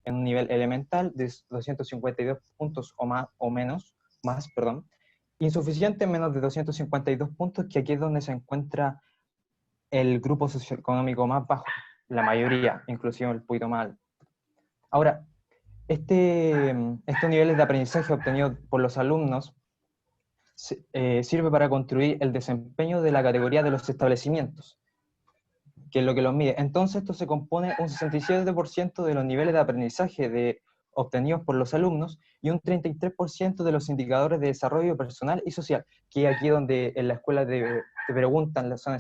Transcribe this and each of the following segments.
en un nivel elemental de 252 puntos más, insuficiente en menos de 252 puntos, que aquí es donde se encuentra el grupo socioeconómico más bajo, la mayoría, inclusive el poquito más alto. Ahora, estos niveles de aprendizaje obtenidos por los alumnos sirve para construir el desempeño de la categoría de los establecimientos, que es lo que los mide. Entonces esto se compone un 67% de los niveles de aprendizaje obtenidos por los alumnos y un 33% de los indicadores de desarrollo personal y social, que aquí donde en la escuela te preguntan, son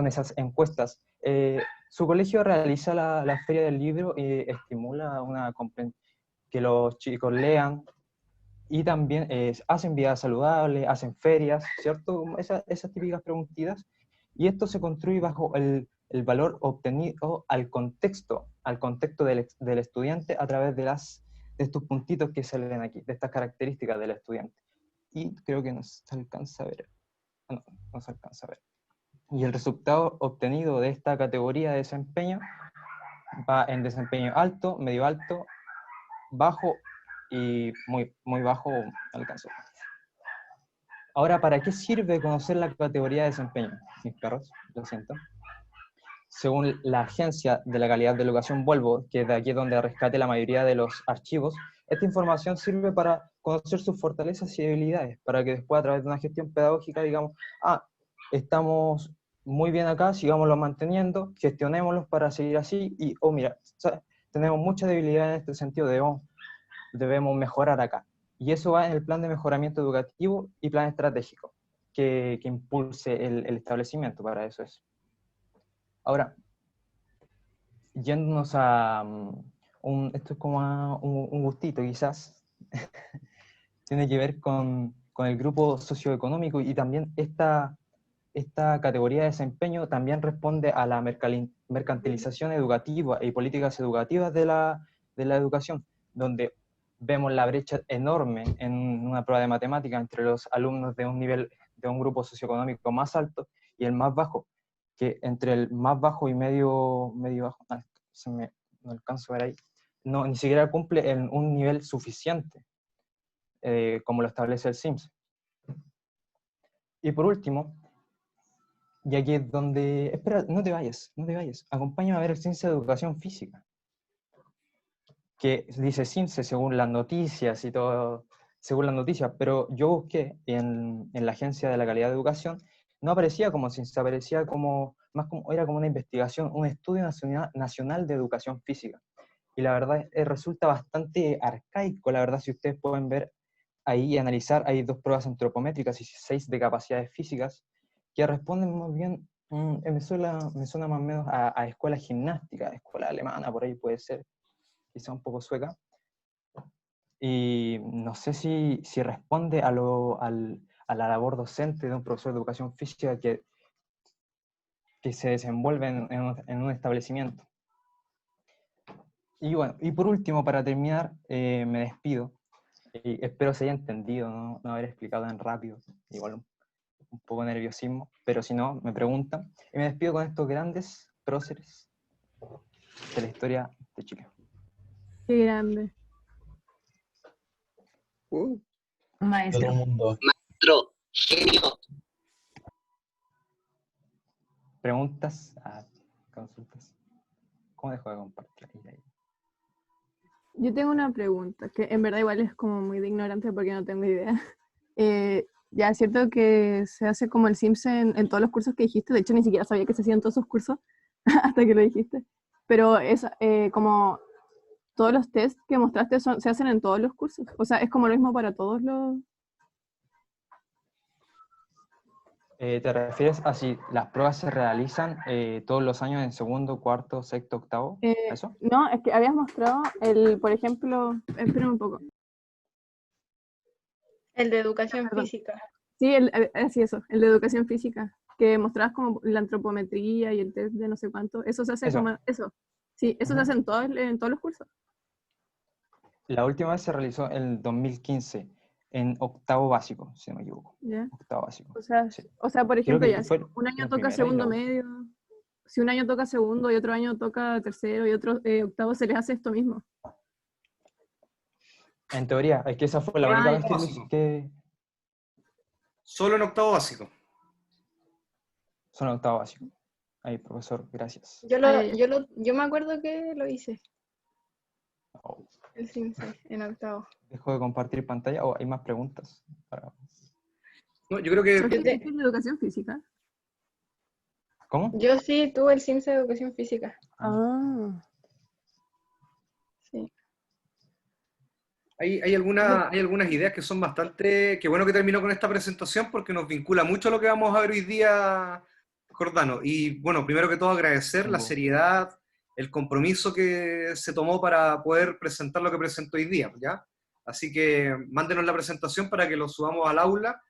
esas encuestas. Su colegio realiza la Feria del Libro y estimula que los chicos lean, y también hacen vida saludable, hacen ferias, ¿cierto? Esas típicas preguntitas. Y esto se construye bajo el valor obtenido al contexto del estudiante a través de estos puntitos que salen aquí, de estas características del estudiante. Y creo que no se alcanza a ver. No se alcanza a ver. Y el resultado obtenido de esta categoría de desempeño va en desempeño alto, medio alto, bajo y muy bajo alcanzo. Ahora, ¿para qué sirve conocer la categoría de desempeño? Mis perros, lo siento. Según la Agencia de la Calidad de Educación Volvo, que es de aquí donde rescate la mayoría de los archivos, esta información sirve para conocer sus fortalezas y debilidades, para que después a través de una gestión pedagógica digamos, estamos muy bien acá, sigámoslo manteniendo, gestionémoslos para seguir así, y, mira, tenemos mucha debilidad en este sentido, debemos mejorar acá. Y eso va en el plan de mejoramiento educativo y plan estratégico que impulse el establecimiento, para eso es. Ahora, yéndonos esto es como un gustito quizás, tiene que ver con el grupo socioeconómico, y también esta categoría de desempeño también responde a la mercantilización educativa y políticas educativas de la educación, donde vemos la brecha enorme en una prueba de matemática entre los alumnos de un grupo socioeconómico más alto y el más bajo, que entre el más bajo y medio bajo, no alcanzo a ver ahí, ni siquiera cumple en un nivel suficiente, como lo establece el SIMS. Y por último, y aquí es donde... Espera, no te vayas. Acompáñame a ver el Ciencia de Educación Física, que dice CINCE según las noticias y todo, según las noticias, pero yo busqué en la Agencia de la Calidad de Educación, no aparecía como CINCE, aparecía era como una investigación, un estudio nacional de educación física. Y la verdad resulta bastante arcaico, la verdad, si ustedes pueden ver ahí y analizar, hay 2 pruebas antropométricas y 6 de capacidades físicas, que responden más bien, me suena más o menos a escuela gimnástica, escuela alemana, por ahí puede ser, quizá un poco sueca, y no sé si responde a la labor docente de un profesor de educación física que se desenvuelve en un establecimiento. Y bueno, y por último, para terminar, me despido, y espero se haya entendido, no haber explicado tan rápido, igual un poco de nerviosismo, pero si no, me preguntan, y me despido con estos grandes próceres de la historia de Chile. Qué grande. Maestro. Otro mundo. Maestro, genio. ¿Preguntas? Consultas. ¿Cómo dejo de compartir? Yo tengo una pregunta, que en verdad igual es como muy de ignorante porque no tengo idea. Ya es cierto que se hace como el SIMS en todos los cursos que dijiste, de hecho ni siquiera sabía que se hacían todos esos cursos hasta que lo dijiste, pero es como todos los tests que mostraste se hacen en todos los cursos, o sea, es como lo mismo para todos los... ¿Te refieres a si las pruebas se realizan todos los años en segundo, cuarto, sexto, octavo? ¿Eso? No, es que habías mostrado por ejemplo, espérame un poco. El de educación Perdón. física. Sí, sí, eso, el de educación física, que mostrabas como la antropometría y el test de no sé cuánto, eso se hace como, eso, sí, eso se hace en todos los cursos. La última vez se realizó en el 2015, en octavo básico, si no me equivoco. ¿Ya? Octavo básico. O sea, Sí. por Creo ejemplo, que ya, fue un año la toca primera y la segundo última. medio, si un año toca segundo y otro año toca tercero y otro octavo, se les hace esto mismo. En teoría, es que esa fue la Pero única no vez básico. que Solo en octavo básico. son octavo básico. Ahí, profesor, gracias. Yo me acuerdo que lo hice, Oh, el Simpson, en octavo. dejo de compartir pantalla. Oh, hay más preguntas. No, yo creo que Sofía, Yo te- ¿hiciste educación física? ¿Cómo? Yo sí tuve el Simpson de educación física. Ah. Sí. hay algunas ideas que son bastante... Qué bueno que terminó con esta presentación porque nos vincula mucho a lo que vamos a ver hoy día, Jordano. Y bueno, primero que todo agradecer la seriedad, el compromiso que se tomó para poder presentar lo que presentó hoy día, ¿ya? Así que mándenos la presentación para que lo subamos al aula.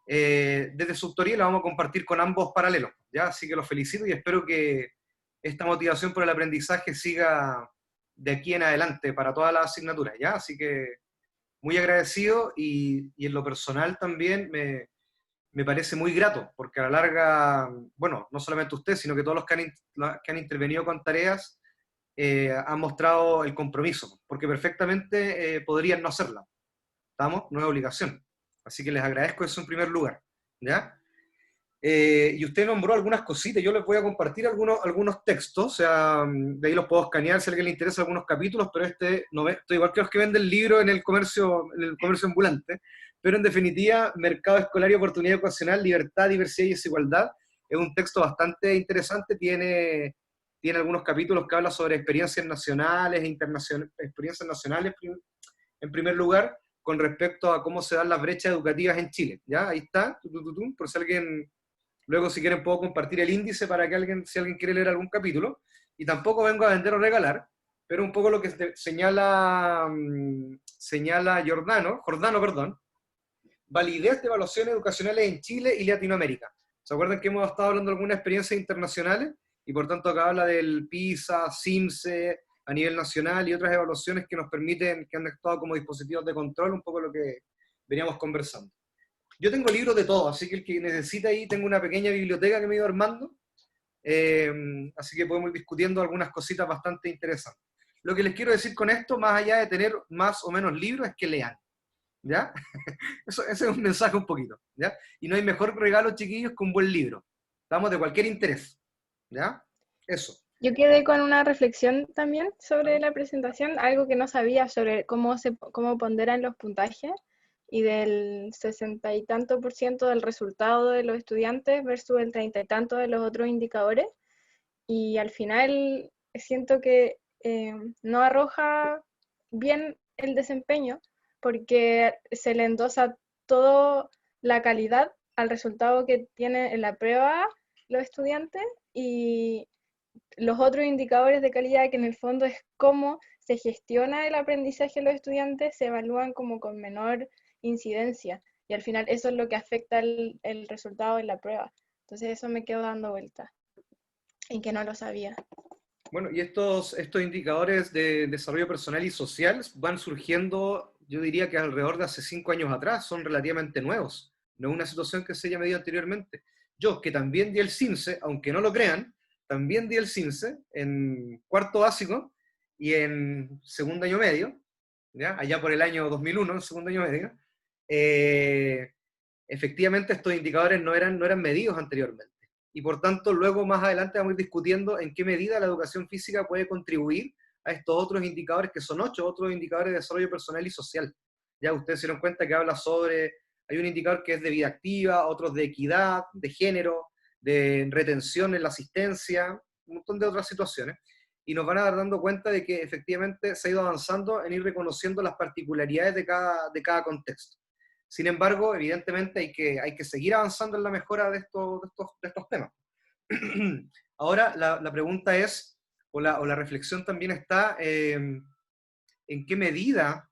Desde su autoría la vamos a compartir con ambos paralelos, ¿ya? Así que los felicito y espero que esta motivación por el aprendizaje siga de aquí en adelante para todas las asignaturas, ¿ya? Así que muy agradecido y en lo personal también me parece muy grato, porque a la larga, bueno, no solamente usted, sino que todos los que han intervenido con tareas han mostrado el compromiso, porque perfectamente podrían no hacerla, ¿estamos? No es obligación. Así que les agradezco eso en primer lugar, ¿ya? Y usted nombró algunas cositas, yo les voy a compartir algunos textos, o sea, de ahí los puedo escanear si a alguien le interesa algunos capítulos, pero no estoy igual que los que venden libros en el comercio ambulante, pero en definitiva, mercado escolar y oportunidad educacional, libertad, diversidad y desigualdad, es un texto bastante interesante, tiene algunos capítulos que habla sobre experiencias nacionales e internacionales, experiencias nacionales en primer lugar, con respecto a cómo se dan las brechas educativas en Chile, ¿ya? Ahí está, por si alguien... Luego, si quieren, puedo compartir el índice para que si alguien quiere leer algún capítulo. Y tampoco vengo a vender o regalar, pero un poco lo que señala Jordano, perdón, validez de evaluaciones educacionales en Chile y Latinoamérica. ¿Se acuerdan que hemos estado hablando de algunas experiencias internacionales? Y por tanto acá habla del PISA, CIMSE, a nivel nacional y otras evaluaciones que nos permiten, que han estado como dispositivos de control, un poco lo que veníamos conversando. Yo tengo libros de todo, así que el que necesita ahí, tengo una pequeña biblioteca que me he ido armando, así que podemos ir discutiendo algunas cositas bastante interesantes. Lo que les quiero decir con esto, más allá de tener más o menos libros, es que lean, ¿ya? Ese es un mensaje un poquito, ¿ya? Y no hay mejor regalo, chiquillos, que un buen libro. Estamos de cualquier interés, ¿ya? Eso. Yo quedé con una reflexión también sobre la presentación, algo que no sabía sobre cómo ponderan los puntajes y del 60 y tanto por ciento del resultado de los estudiantes versus el 30 y tanto de los otros indicadores. Y al final siento que no arroja bien el desempeño porque se le endosa toda la calidad al resultado que tienen en la prueba los estudiantes y los otros indicadores de calidad, que en el fondo es cómo se gestiona el aprendizaje de los estudiantes, se evalúan como con menor incidencia. Y al final eso es lo que afecta el resultado de la prueba. Entonces eso me quedó dando vuelta, y que no lo sabía. Bueno, y estos indicadores de desarrollo personal y social van surgiendo, yo diría que alrededor de hace 5 años atrás, son relativamente nuevos. No es una situación que se haya medido anteriormente. Yo, que también di el CIMSE, aunque no lo crean, también di el CIMSE en cuarto básico y en segundo año medio, ¿ya? Allá por el año 2001, en segundo año medio. Efectivamente, estos indicadores no eran medidos anteriormente. Y por tanto, luego más adelante vamos a ir discutiendo en qué medida la educación física puede contribuir a estos otros indicadores, que son 8 otros indicadores de desarrollo personal y social. Ya ustedes se dieron cuenta que habla sobre, hay un indicador que es de vida activa, otros de equidad, de género, de retención en la asistencia, un montón de otras situaciones. Y nos van a dar dando cuenta de que efectivamente se ha ido avanzando en ir reconociendo las particularidades de cada contexto. Sin embargo, evidentemente hay que seguir avanzando en la mejora de estos temas. Ahora, la pregunta es, o la reflexión también está, ¿en qué medida,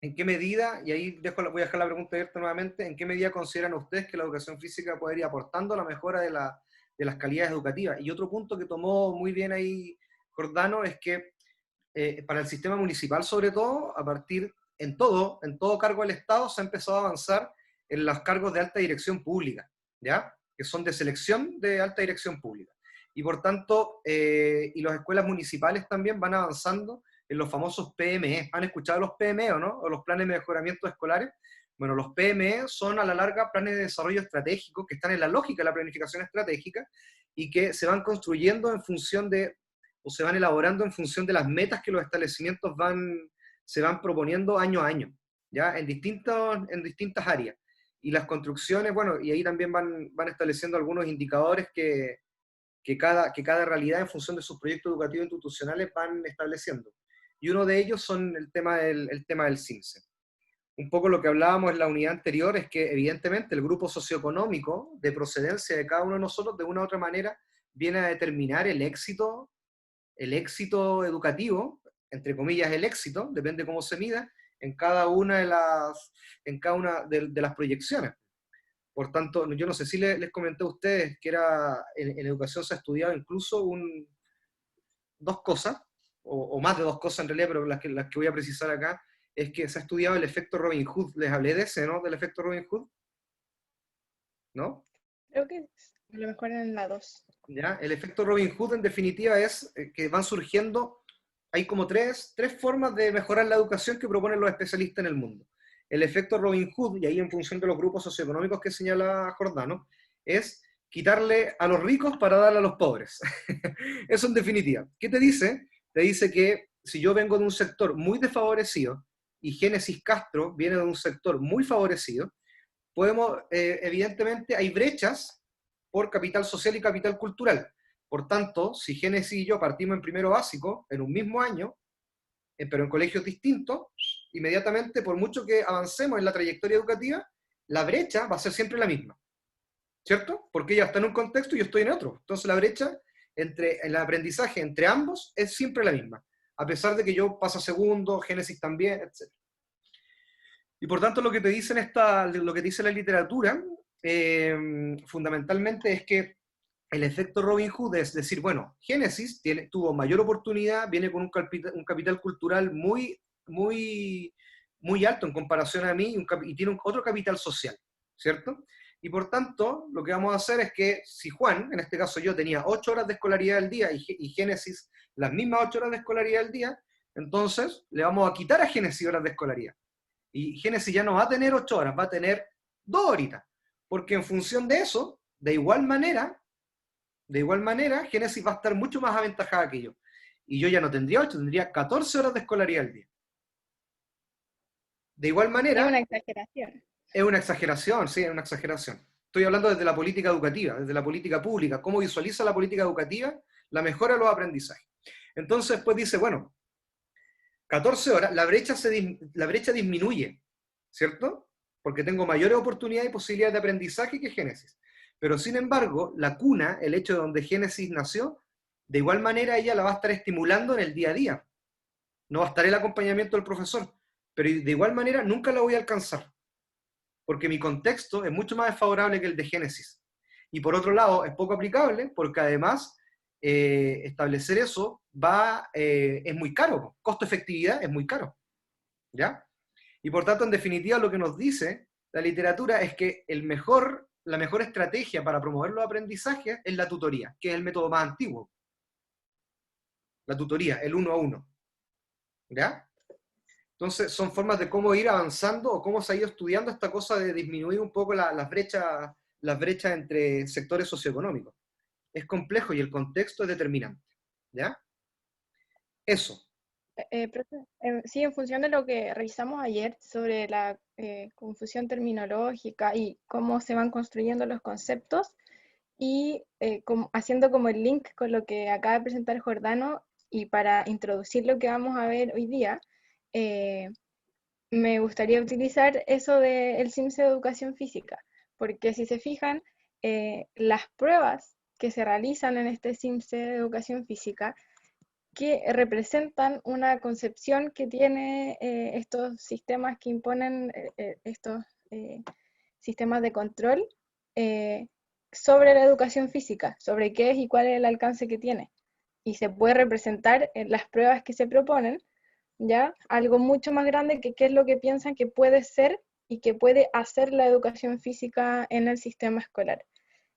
y ahí voy a dejar la pregunta abierta nuevamente, en qué medida consideran ustedes que la educación física puede ir aportando a la mejora de las calidades educativas? Y otro punto que tomó muy bien ahí Jordano es que para el sistema municipal sobre todo, a partir en todo cargo del Estado se ha empezado a avanzar en los cargos de alta dirección pública, ¿ya? Que son de selección de alta dirección pública. y por tanto, y las escuelas municipales también van avanzando en los famosos PME. ¿Han escuchado los PME o no? O los planes de mejoramiento escolares. Bueno, los PME son a la larga planes de desarrollo estratégico que están en la lógica de la planificación estratégica y que se van construyendo en función de, o se van elaborando en función de las metas que los establecimientos se van proponiendo año a año, ¿ya? En distintas áreas. Y las construcciones, bueno, y ahí también van estableciendo algunos indicadores que cada realidad en función de sus proyectos educativos institucionales van estableciendo. Y uno de ellos son el tema del CIMSE. Un poco lo que hablábamos en la unidad anterior es que evidentemente el grupo socioeconómico de procedencia de cada uno de nosotros de una u otra manera viene a determinar el éxito educativo, entre comillas el éxito, depende cómo se mida, en cada una de las proyecciones. Por tanto, yo no sé si les comenté a ustedes que en educación se ha estudiado incluso dos cosas, o más de dos cosas en realidad, pero las que voy a precisar acá, es que se ha estudiado el efecto Robin Hood. Les hablé de ese, ¿no? Del efecto Robin Hood, ¿no? Creo que a lo mejor en la 2. ¿Ya? El efecto Robin Hood, en definitiva, es que van surgiendo, hay como tres formas de mejorar la educación que proponen los especialistas en el mundo. El efecto Robin Hood, y ahí en función de los grupos socioeconómicos que señala Jordano, es quitarle a los ricos para darle a los pobres. Eso en definitiva. ¿Qué te dice? Te dice que si yo vengo de un sector muy desfavorecido, y Génesis Castro viene de un sector muy favorecido, evidentemente hay brechas por capital social y capital cultural. Por tanto, si Génesis y yo partimos en primero básico, en un mismo año, pero en colegios distintos, inmediatamente, por mucho que avancemos en la trayectoria educativa, la brecha va a ser siempre la misma, ¿cierto? Porque ella está en un contexto y yo estoy en otro. Entonces la brecha en el aprendizaje entre ambos es siempre la misma, a pesar de que yo paso a segundo, Génesis también, etc. Y por tanto lo que te lo que dice la literatura, fundamentalmente es que el efecto Robin Hood es decir, bueno, Génesis tuvo mayor oportunidad, viene con un capital cultural muy, muy, muy alto en comparación a mí y tiene otro capital social, ¿cierto? Y por tanto, lo que vamos a hacer es que si Juan, en este caso yo, tenía 8 horas de escolaridad al día y Génesis las mismas 8 horas de escolaridad al día, entonces le vamos a quitar a Génesis horas de escolaridad. Y Génesis ya no va a tener 8 horas, va a tener 2 horitas. Porque en función de eso, de igual manera, Génesis va a estar mucho más aventajada que yo. Y yo ya no tendría 8, tendría 14 horas de escolaridad al día. De igual manera... Es una exageración. Es una exageración, sí, es una exageración. Estoy hablando desde la política educativa, desde la política pública, cómo visualiza la política educativa la mejora de los aprendizajes. Entonces, pues dice, bueno, 14 horas, la brecha disminuye, ¿cierto? Porque tengo mayores oportunidades y posibilidades de aprendizaje que Génesis. Pero sin embargo, la cuna, el hecho de donde Génesis nació, de igual manera ella la va a estar estimulando en el día a día. No va a estar el acompañamiento del profesor, pero de igual manera nunca la voy a alcanzar, porque mi contexto es mucho más desfavorable que el de Génesis. Y por otro lado, es poco aplicable, porque además establecer eso es muy caro, costo-efectividad es muy caro, ¿ya? Y por tanto, en definitiva, lo que nos dice la literatura es que la mejor estrategia para promover los aprendizajes es la tutoría, que es el método más antiguo. La tutoría, el 1 a 1. ¿Ya? Entonces, son formas de cómo ir avanzando o cómo se ha ido estudiando esta cosa de disminuir un poco las brechas entre sectores socioeconómicos. Es complejo y el contexto es determinante. ¿Ya? Eso. Profe, sí, en función de lo que revisamos ayer sobre la confusión terminológica y cómo se van construyendo los conceptos, y haciendo como el link con lo que acaba de presentar Jordano, y para introducir lo que vamos a ver hoy día, me gustaría utilizar eso del CIMSE de educación física, porque si se fijan, las pruebas que se realizan en este CIMSE de educación física, que representan una concepción que tiene estos sistemas que imponen estos sistemas de control sobre la educación física, sobre qué es y cuál es el alcance que tiene. Y se puede representar en las pruebas que se proponen, ¿ya? Algo mucho más grande que qué es lo que piensan que puede ser y que puede hacer la educación física en el sistema escolar.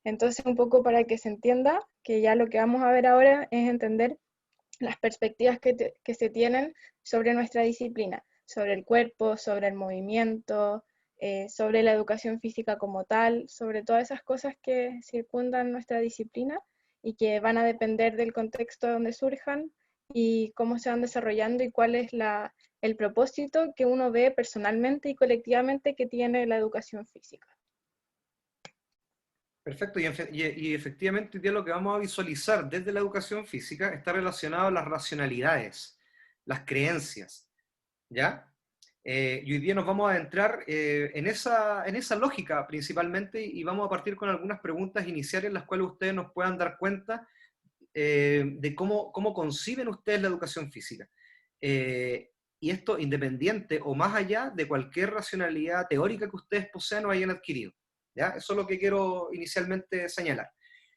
Entonces, un poco para que se entienda, que ya lo que vamos a ver ahora es entender las perspectivas que se tienen sobre nuestra disciplina, sobre el cuerpo, sobre el movimiento, sobre la educación física como tal, sobre todas esas cosas que circundan nuestra disciplina y que van a depender del contexto donde surjan y cómo se van desarrollando y cuál es el propósito que uno ve personalmente y colectivamente que tiene la educación física. Perfecto, y efectivamente hoy día lo que vamos a visualizar desde la educación física está relacionado a las racionalidades, las creencias, ¿ya? Y hoy día nos vamos a adentrar en esa lógica principalmente y vamos a partir con algunas preguntas iniciales en las cuales ustedes nos puedan dar cuenta de cómo conciben ustedes la educación física. Y esto independiente o más allá de cualquier racionalidad teórica que ustedes posean o hayan adquirido. ¿Ya? Eso es lo que quiero inicialmente señalar.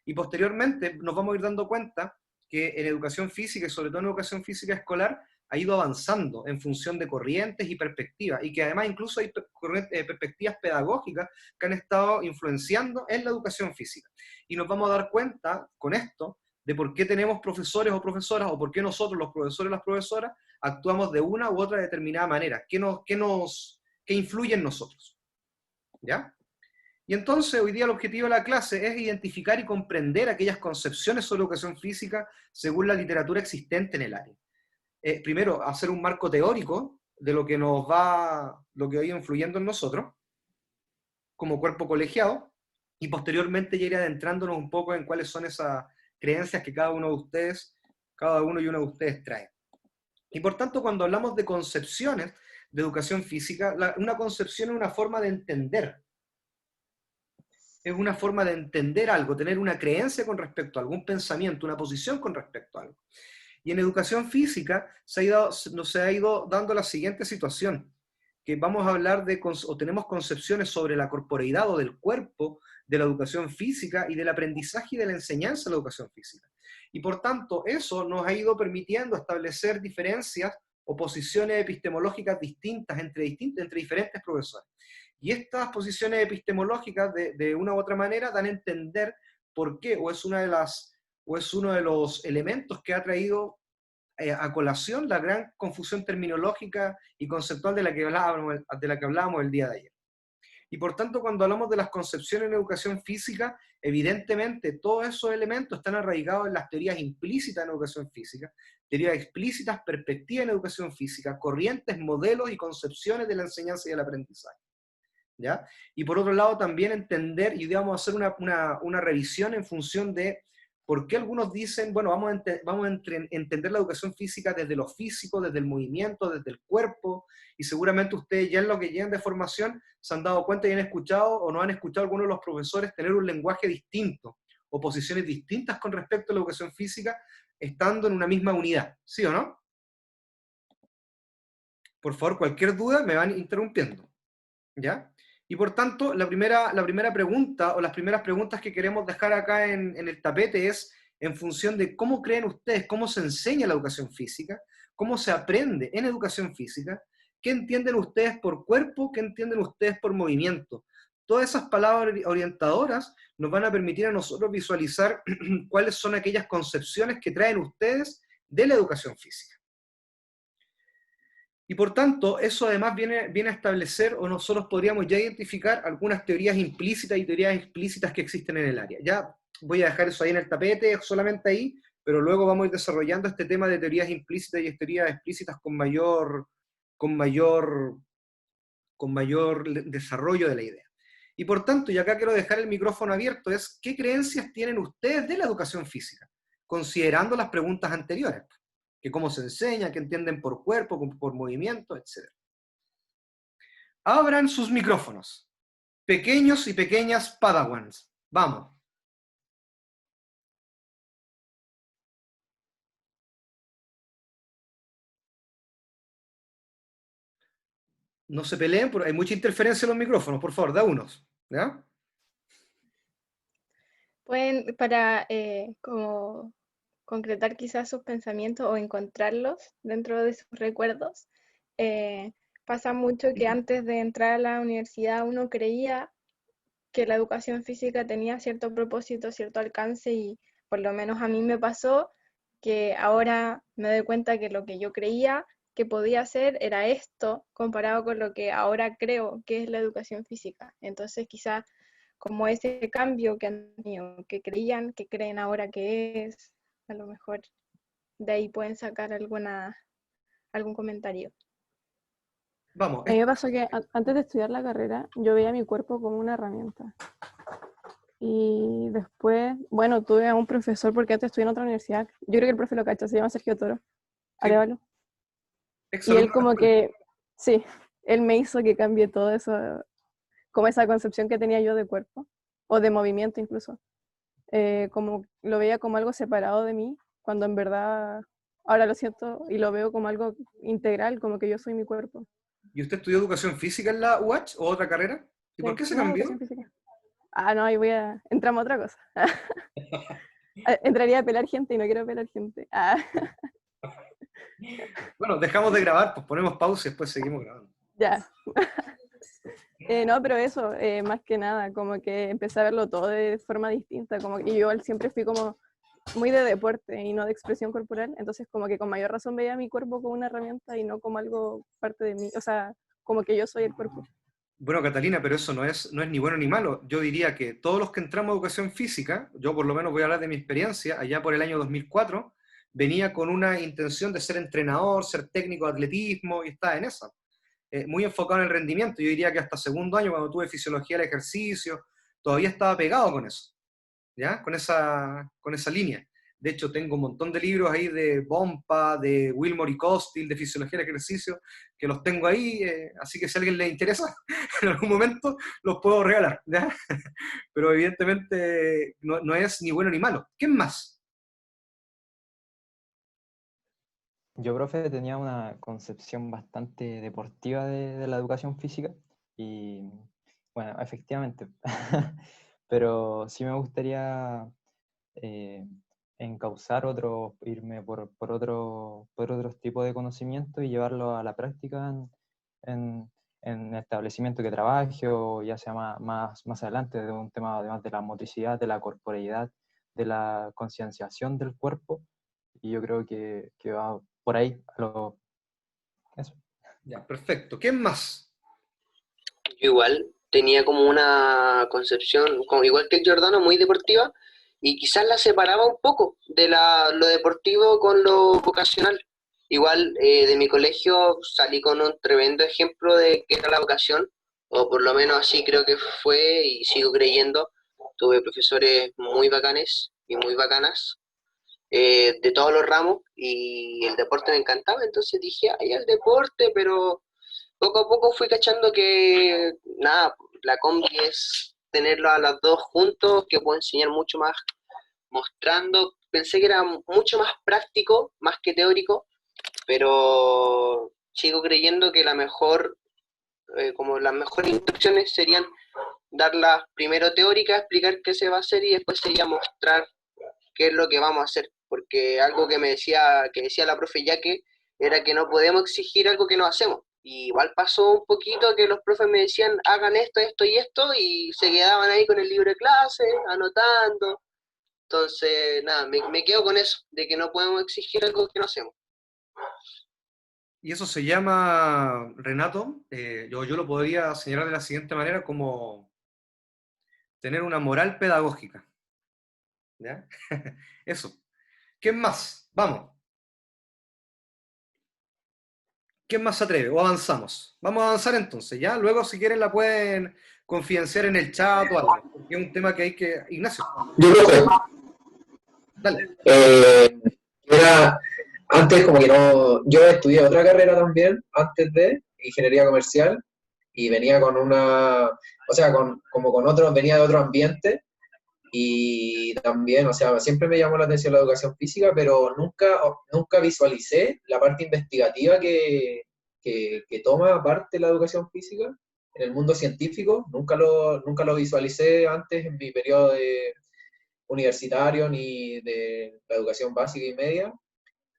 Y posteriormente nos vamos a ir dando cuenta que en educación física, y sobre todo en educación física escolar, ha ido avanzando en función de corrientes y perspectivas, y que además incluso hay perspectivas pedagógicas que han estado influenciando en la educación física. Y nos vamos a dar cuenta con esto de por qué tenemos profesores o profesoras, o por qué nosotros, los profesores o las profesoras, actuamos de una u otra determinada manera, qué influye en nosotros. ¿Ya? Y entonces hoy día el objetivo de la clase es identificar y comprender aquellas concepciones sobre educación física según la literatura existente en el área. Primero, hacer un marco teórico de lo que ha ido influyendo en nosotros como cuerpo colegiado, y posteriormente ya ir adentrándonos un poco en cuáles son esas creencias que cada uno y una de ustedes trae. Y por tanto, cuando hablamos de concepciones de educación física, una concepción es una forma de entender. Es una forma de entender algo, tener una creencia con respecto a algún pensamiento, una posición con respecto a algo. Y en educación física nos ha ido dando la siguiente situación, que vamos a hablar o tenemos concepciones sobre la corporeidad o del cuerpo de la educación física y del aprendizaje y de la enseñanza de la educación física. Y por tanto, eso nos ha ido permitiendo establecer diferencias o posiciones epistemológicas distintas entre diferentes profesores. Y estas posiciones epistemológicas, de una u otra manera, dan a entender por qué, o es uno de los elementos que ha traído a colación la gran confusión terminológica y conceptual de la que hablábamos el día de ayer. Y por tanto, cuando hablamos de las concepciones en educación física, evidentemente todos esos elementos están arraigados en las teorías implícitas en educación física, teorías explícitas, perspectivas en educación física, corrientes, modelos y concepciones de la enseñanza y el aprendizaje. ¿Ya? Y por otro lado también entender, y vamos a hacer una revisión en función de por qué algunos dicen, bueno, vamos a entender la educación física desde lo físico, desde el movimiento, desde el cuerpo, y seguramente ustedes ya en lo que llegan de formación se han dado cuenta y han escuchado o no han escuchado a algunos de los profesores tener un lenguaje distinto o posiciones distintas con respecto a la educación física estando en una misma unidad, ¿sí o no? Por favor, cualquier duda me van interrumpiendo, ¿ya? Y por tanto, la primera pregunta, o las primeras preguntas que queremos dejar acá en el tapete es en función de cómo creen ustedes, cómo se enseña la educación física, cómo se aprende en educación física, qué entienden ustedes por cuerpo, qué entienden ustedes por movimiento. Todas esas palabras orientadoras nos van a permitir a nosotros visualizar cuáles son aquellas concepciones que traen ustedes de la educación física. Y por tanto, eso además viene a establecer, o nosotros podríamos ya identificar algunas teorías implícitas y teorías explícitas que existen en el área. Ya voy a dejar eso ahí en el tapete, solamente ahí, pero luego vamos a ir desarrollando este tema de teorías implícitas y teorías explícitas con mayor desarrollo de la idea. Y por tanto, y acá quiero dejar el micrófono abierto, es ¿qué creencias tienen ustedes de la educación física? Considerando las preguntas anteriores. Que cómo se enseña, que entienden por cuerpo, por movimiento, etc. Abran sus micrófonos. Pequeños y pequeñas padawans. Vamos. No se peleen, porque hay mucha interferencia en los micrófonos. Por favor, da unos. ¿Ya? Pueden, para como concretar quizás sus pensamientos o encontrarlos dentro de sus recuerdos. Pasa mucho que antes de entrar a la universidad uno creía que la educación física tenía cierto propósito, cierto alcance, y por lo menos a mí me pasó que ahora me doy cuenta que lo que yo creía que podía hacer era esto, comparado con lo que ahora creo que es la educación física. Entonces quizá como ese cambio que han tenido, que creían, que creen ahora que es, a lo mejor de ahí pueden sacar algún comentario. Vamos, A mí me pasó que antes de estudiar la carrera, yo veía mi cuerpo como una herramienta. Y después, bueno, tuve a un profesor, porque antes estudié en otra universidad, yo creo que el profe lo cacha, se llama Sergio Toro, Arevalo. Y él exalumno como de la escuela. que, sí, él me hizo que cambie todo eso, como esa concepción que tenía yo de cuerpo, o de movimiento incluso. Como lo veía como algo separado de mí, cuando en verdad ahora lo siento y lo veo como algo integral, como que yo soy mi cuerpo. ¿Y usted estudió educación física en la UH o otra carrera? ¿Y por Sí, qué se no, cambió? educación física. Ah, no, ahí entramos a otra cosa. Entraría a pelar gente y no quiero pelar gente. Ah, Bueno, dejamos de grabar, pues ponemos pausa y después seguimos grabando. ya. No, pero eso, más que nada, como que empecé a verlo todo de forma distinta, como que yo siempre fui como muy de deporte y no de expresión corporal, entonces como que con mayor razón veía mi cuerpo como una herramienta y no como algo parte de mí, o sea, como que yo soy el cuerpo. Bueno, Catalina, pero eso no es ni bueno ni malo. Yo diría que todos los que entramos a educación física, yo por lo menos voy a hablar de mi experiencia, allá por el año 2004, venía con una intención de ser entrenador, ser técnico de atletismo y estaba en esa. Muy enfocado en el rendimiento. Yo diría que hasta segundo año, cuando tuve fisiología del ejercicio, todavía estaba pegado con eso, ¿ya? Con esa línea. De hecho, tengo un montón de libros ahí de Bompa, de Wilmore y Costil, de fisiología del ejercicio, que los tengo ahí, así que si a alguien le interesa, en algún momento los puedo regalar, ¿ya? Pero evidentemente no es ni bueno ni malo. ¿Qué más? Yo, profe, tenía una concepción bastante deportiva de la educación física y, bueno, efectivamente, pero sí me gustaría eh, encauzar irme por otros tipos de conocimientos y llevarlo a la práctica en, en establecimiento que trabaje o ya sea más adelante, de un tema además de la motricidad, de la corporeidad, de la concienciación del cuerpo, y yo creo que va por ahí eso. Ya, perfecto. ¿Qué más? Yo igual tenía como una concepción, como igual que el Giordano, muy deportiva, y quizás la separaba un poco de lo deportivo con lo vocacional. Igual de mi colegio salí con un tremendo ejemplo de qué era la vocación, o por lo menos así creo que fue y sigo creyendo. Tuve profesores muy bacanes y muy bacanas de todos los ramos y el deporte me encantaba, entonces dije, ay, el deporte, pero poco a poco fui cachando que, nada, la combi es tenerlo a las dos juntos, que puedo enseñar mucho más mostrando. Pensé que era mucho más práctico, más que teórico, pero sigo creyendo que como las mejores instrucciones serían darlas primero teóricas, explicar qué se va a hacer y después sería mostrar qué es lo que vamos a hacer. Porque algo que decía la profe Yaque, era que no podemos exigir algo que no hacemos. Y igual pasó un poquito que los profes me decían, hagan esto, esto y esto, y se quedaban ahí con el libro de clase, anotando. Entonces, nada, me quedo con eso, de que no podemos exigir algo que no hacemos. Y eso se llama, Renato, yo lo podría señalar de la siguiente manera como tener una moral pedagógica, ¿ya? Eso. ¿Quién más? Vamos. ¿Quién más se atreve? ¿O avanzamos? Vamos a avanzar entonces, ¿ya? Luego, si quieren, la pueden confidenciar en el chat o algo, porque es un tema que hay que... Ignacio, Yo creo que dale. era antes como que no, yo estudié otra carrera también, antes de ingeniería comercial, y venía con una, o sea, como con otro, venía de otro ambiente, y también, o sea, siempre me llamó la atención la educación física, pero nunca visualicé la parte investigativa que toma parte la educación física en el mundo científico, nunca lo visualicé antes en mi periodo universitario ni de la educación básica y media.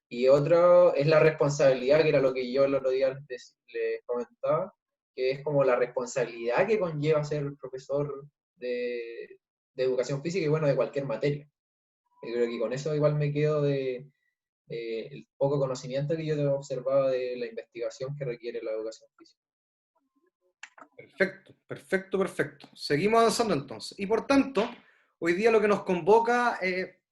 Y otro es la responsabilidad, que era lo que yo el otro día les comentaba, que es como la responsabilidad que conlleva ser profesor de educación física y bueno, de cualquier materia. Yo creo que con eso igual me quedo de el poco conocimiento que yo he observado de la investigación que requiere la educación física. Perfecto, perfecto, perfecto. Seguimos avanzando entonces. Y por tanto, hoy día lo que nos convoca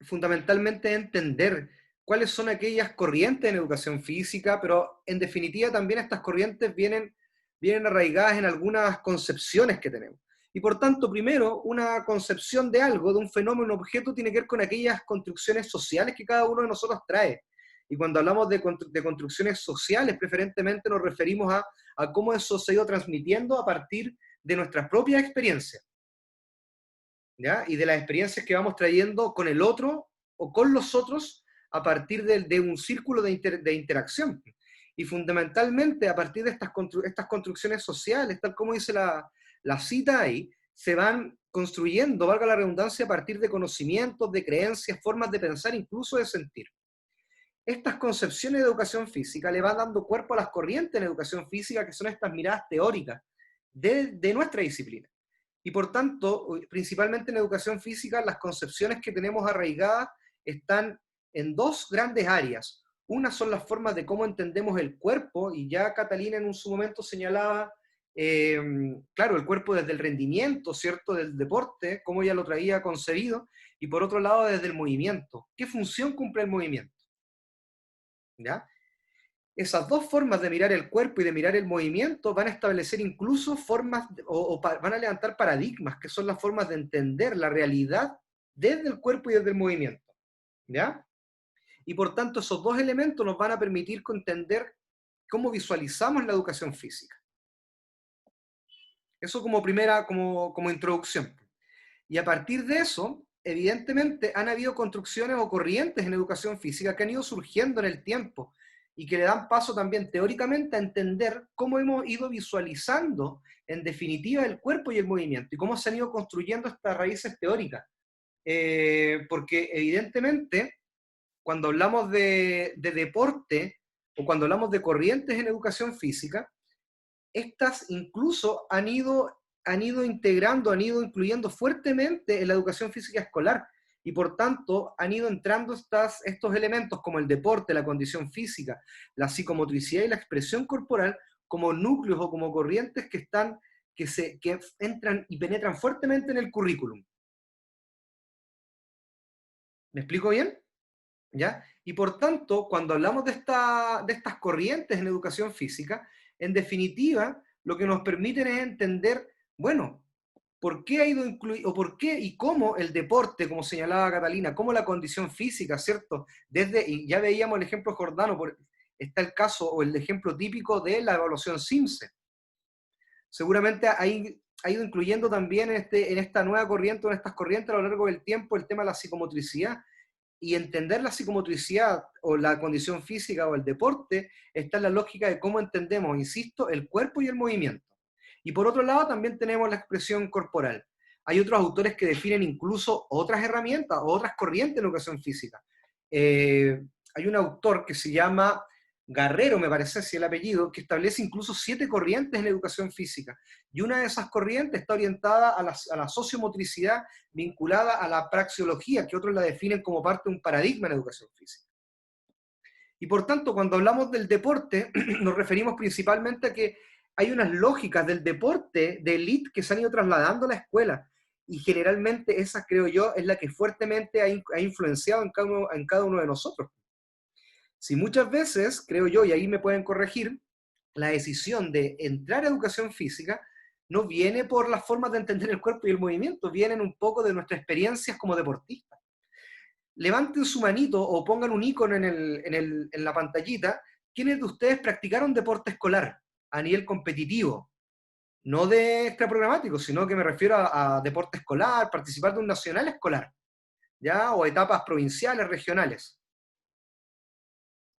fundamentalmente es entender cuáles son aquellas corrientes en educación física, pero en definitiva también estas corrientes vienen arraigadas en algunas concepciones que tenemos. Y por tanto, primero, una concepción de algo, de un fenómeno, un objeto, tiene que ver con aquellas construcciones sociales que cada uno de nosotros trae. Y cuando hablamos de construcciones sociales, preferentemente nos referimos a cómo eso se ha ido transmitiendo a partir de nuestras propias experiencias, ¿ya? Y de las experiencias que vamos trayendo con el otro o con los otros a partir de un círculo de interacción. Y fundamentalmente a partir de estas construcciones sociales, tal como dice la cita ahí, se van construyendo, valga la redundancia, a partir de conocimientos, de creencias, formas de pensar, incluso de sentir. Estas concepciones de educación física le van dando cuerpo a las corrientes en educación física, que son estas miradas teóricas de nuestra disciplina. Y por tanto, principalmente en educación física, las concepciones que tenemos arraigadas están en dos grandes áreas. Una son las formas de cómo entendemos el cuerpo, y ya Catalina en su momento señalaba, claro, el cuerpo desde el rendimiento, ¿cierto?, del deporte, cómo ella lo traía concebido, y por otro lado desde el movimiento. ¿Qué función cumple el movimiento? ¿Ya? Esas dos formas de mirar el cuerpo y de mirar el movimiento van a establecer incluso formas, van a levantar paradigmas, que son las formas de entender la realidad desde el cuerpo y desde el movimiento, ¿ya? Y por tanto esos dos elementos nos van a permitir entender cómo visualizamos la educación física. Eso como primera, como introducción. Y a partir de eso, evidentemente han habido construcciones o corrientes en educación física que han ido surgiendo en el tiempo y que le dan paso también teóricamente a entender cómo hemos ido visualizando en definitiva el cuerpo y el movimiento y cómo se han ido construyendo estas raíces teóricas. Porque evidentemente cuando hablamos de deporte o cuando hablamos de corrientes en educación física, estas incluso han ido integrando, han ido incluyendo fuertemente en la educación física escolar, y por tanto han ido entrando estos elementos como el deporte, la condición física, la psicomotricidad y la expresión corporal como núcleos o como corrientes que entran y penetran fuertemente en el currículum. ¿Me explico bien? ¿Ya? Y por tanto, cuando hablamos de estas corrientes en educación física, en definitiva, lo que nos permiten es entender, bueno, por qué ha ido incluido, o por qué y cómo el deporte, como señalaba Catalina, cómo la condición física, ¿cierto? Y ya veíamos el ejemplo Jordano, está el caso o el ejemplo típico de la evaluación SIMSE. Seguramente ha ido incluyendo también en esta nueva corriente, en estas corrientes a lo largo del tiempo, el tema de la psicomotricidad. Y entender la psicomotricidad o la condición física o el deporte está en la lógica de cómo entendemos, insisto, el cuerpo y el movimiento. Y por otro lado también tenemos la expresión corporal. Hay otros autores que definen incluso otras herramientas o otras corrientes en educación física. Hay un autor que se llama Garrero, me parece, si el apellido, que establece incluso 7 corrientes en educación física. Y una de esas corrientes está orientada a la sociomotricidad vinculada a la praxeología, que otros la definen como parte de un paradigma en educación física. Y por tanto, cuando hablamos del deporte, nos referimos principalmente a que hay unas lógicas del deporte de élite que se han ido trasladando a la escuela. Y generalmente esa, creo yo, es la que fuertemente ha influenciado en cada uno de nosotros. Si muchas veces, creo yo, y ahí me pueden corregir, la decisión de entrar a educación física no viene por las formas de entender el cuerpo y el movimiento, vienen un poco de nuestras experiencias como deportistas. Levanten su manito o pongan un icono en la pantallita, ¿quiénes de ustedes practicaron deporte escolar a nivel competitivo? No de extraprogramático, sino que me refiero a deporte escolar, participar de un nacional escolar, ¿ya? O etapas provinciales, regionales.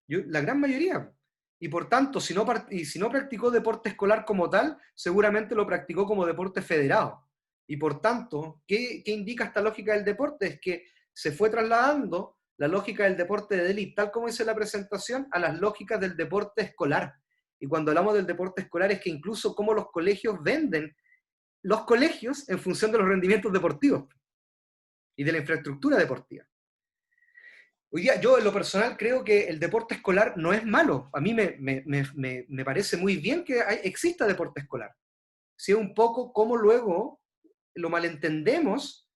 La gran mayoría. Y por tanto, si no practicó deporte escolar como tal, seguramente lo practicó como deporte federado. Y por tanto, ¿qué indica esta lógica del deporte? Es que se fue trasladando la lógica del deporte de élite, tal como dice la presentación, a las lógicas del deporte escolar. Y cuando hablamos del deporte escolar es que incluso cómo los colegios venden los colegios en función de los rendimientos deportivos y de la infraestructura deportiva. Hoy día, yo en lo personal creo que el deporte escolar no es malo. A mí me parece muy bien que exista deporte escolar. Si es un poco como luego lo malentendemos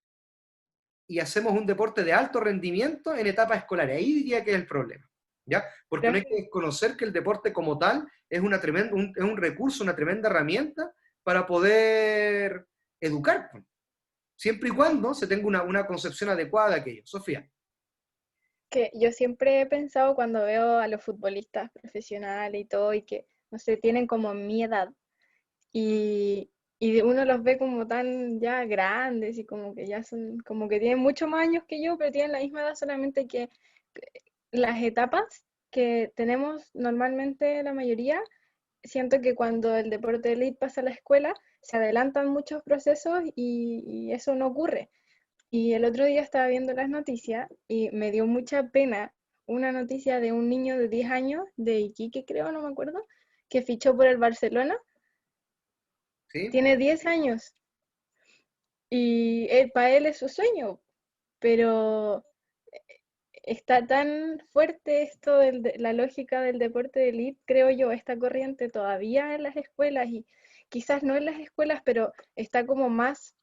y hacemos un deporte de alto rendimiento en etapas escolares. Ahí diría que es el problema, ¿ya? Porque no hay que desconocer que el deporte como tal es es un recurso, una tremenda herramienta para poder educar, siempre y cuando se tenga una concepción adecuada de aquello. Sofía. Que yo siempre he pensado cuando veo a los futbolistas profesionales y todo, y que, no sé, tienen como mi edad, y uno los ve como tan ya grandes y como que ya son, como que tienen muchos más años que yo, pero tienen la misma edad, solamente que las etapas que tenemos normalmente la mayoría, siento que cuando el deporte de élite pasa a la escuela, se adelantan muchos procesos y eso no ocurre. Y el otro día estaba viendo las noticias y me dio mucha pena una noticia de un niño de 10 años, de Iquique creo, no me acuerdo, que fichó por el Barcelona. ¿Sí? Tiene 10 años y para él es su sueño, pero está tan fuerte esto de la lógica del deporte de élite, creo yo, esta corriente todavía en las escuelas, y quizás no en las escuelas, pero está como más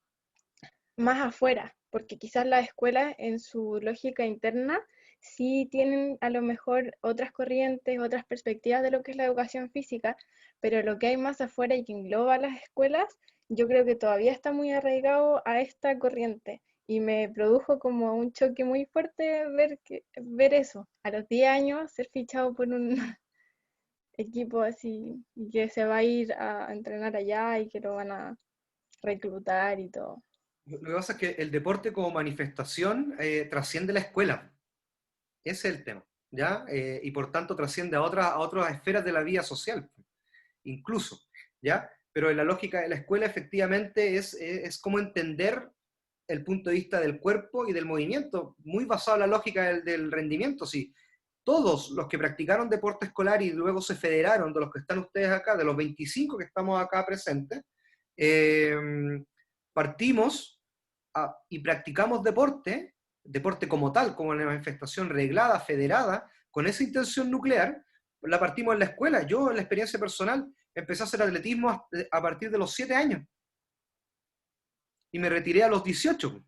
afuera, porque quizás las escuelas en su lógica interna sí tienen a lo mejor otras corrientes, otras perspectivas de lo que es la educación física, pero lo que hay más afuera y que engloba las escuelas, yo creo que todavía está muy arraigado a esta corriente. Y me produjo como un choque muy fuerte ver eso, a los 10 años ser fichado por un equipo así, y que se va a ir a entrenar allá y que lo van a reclutar y todo. Lo que pasa es que el deporte como manifestación trasciende la escuela. Ese es el tema, ¿ya? Y por tanto trasciende a otras esferas de la vida social, incluso, ¿ya? Pero en la lógica de la escuela efectivamente es como entender el punto de vista del cuerpo y del movimiento, muy basado en la lógica del rendimiento. Sí, todos los que practicaron deporte escolar y luego se federaron, de los que están ustedes acá, de los 25 que estamos acá presentes, partimos y practicamos deporte como tal, como una manifestación reglada, federada, con esa intención nuclear, la partimos en la escuela. Yo, en la experiencia personal, empecé a hacer atletismo a partir de los 7 años. Y me retiré a los 18,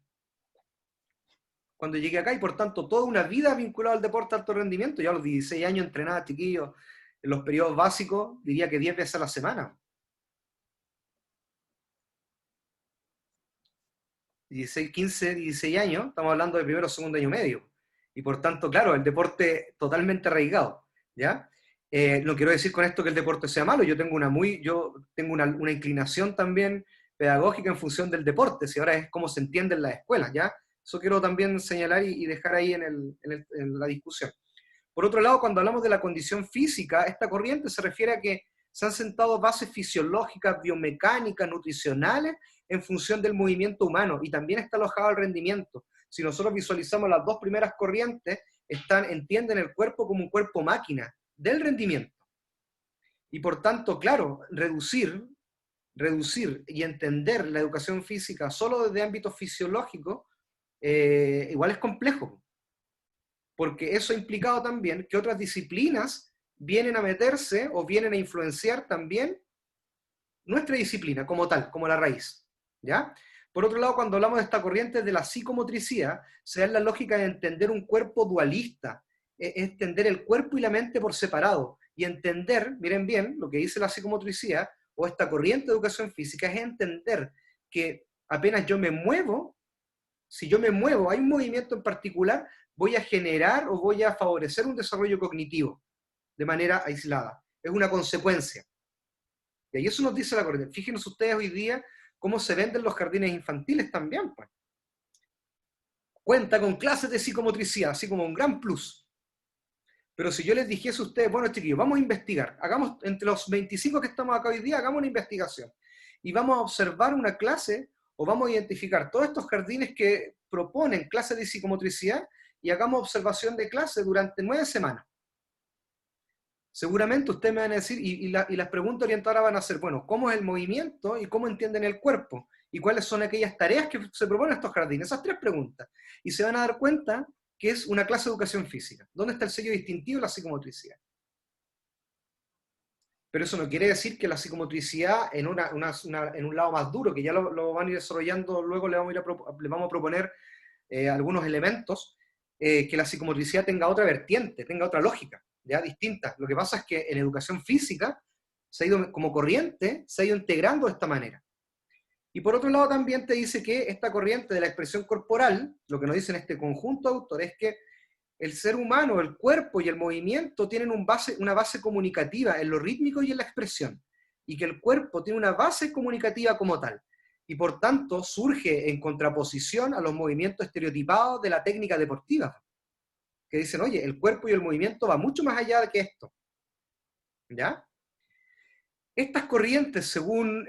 cuando llegué acá, y por tanto toda una vida vinculada al deporte de alto rendimiento. Yo a los 16 años entrenaba chiquillos en los periodos básicos, diría que 10 veces a la semana. 16, 15, 16 años, estamos hablando de primero o segundo año medio. Y por tanto, claro, el deporte totalmente arraigado, ¿ya? No quiero decir con esto que el deporte sea malo, yo tengo una inclinación también pedagógica en función del deporte, si ahora es cómo se entiende en las escuelas, ¿ya? Eso quiero también señalar y dejar ahí en la discusión. Por otro lado, cuando hablamos de la condición física, esta corriente se refiere a que se han sentado bases fisiológicas, biomecánicas, nutricionales, en función del movimiento humano, y también está alojado el rendimiento. Si nosotros visualizamos las dos primeras corrientes, entienden el cuerpo como un cuerpo máquina del rendimiento. Y por tanto, claro, reducir y entender la educación física solo desde ámbitos fisiológicos, igual es complejo, porque eso ha implicado también que otras disciplinas vienen a meterse o vienen a influenciar también nuestra disciplina como tal, como la raíz, ¿ya? Por otro lado, cuando hablamos de esta corriente de la psicomotricidad, se da la lógica de entender un cuerpo dualista, entender el cuerpo y la mente por separado, y entender, miren bien, lo que dice la psicomotricidad, o esta corriente de educación física, es entender que apenas yo me muevo, si yo me muevo, hay un movimiento en particular, voy a generar o voy a favorecer un desarrollo cognitivo de manera aislada. Es una consecuencia. Y eso nos dice la corriente. Fíjense ustedes hoy día cómo se venden los jardines infantiles también, pues. Cuenta con clases de psicomotricidad, así como un gran plus. Pero si yo les dijese a ustedes, bueno, chiquillos, vamos a investigar, hagamos, entre los 25 que estamos acá hoy día, hagamos una investigación, y vamos a observar una clase, o vamos a identificar todos estos jardines que proponen clases de psicomotricidad, y hagamos observación de clase durante 9 semanas. seguramente ustedes me van a decir, y las preguntas orientadoras van a ser, bueno, ¿cómo es el movimiento y cómo entienden el cuerpo? ¿Y cuáles son aquellas tareas que se proponen estos jardines? Esas 3 preguntas. Y se van a dar cuenta que es una clase de educación física. ¿Dónde está el sello distintivo de la psicomotricidad? Pero eso no quiere decir que la psicomotricidad en un lado más duro, que ya lo van a ir desarrollando, luego le vamos a proponer algunos elementos, que la psicomotricidad tenga otra vertiente, tenga otra lógica, ya distinta. Lo que pasa es que en educación física se ha ido como corriente, se ha ido integrando de esta manera. Y por otro lado también te dice que esta corriente de la expresión corporal, lo que nos dice en este conjunto de autores, es que el ser humano, el cuerpo y el movimiento tienen una base comunicativa en lo rítmico y en la expresión, y que el cuerpo tiene una base comunicativa como tal, y por tanto surge en contraposición a los movimientos estereotipados de la técnica deportiva, que dicen, oye, el cuerpo y el movimiento va mucho más allá que esto. ¿Ya? Estas corrientes, según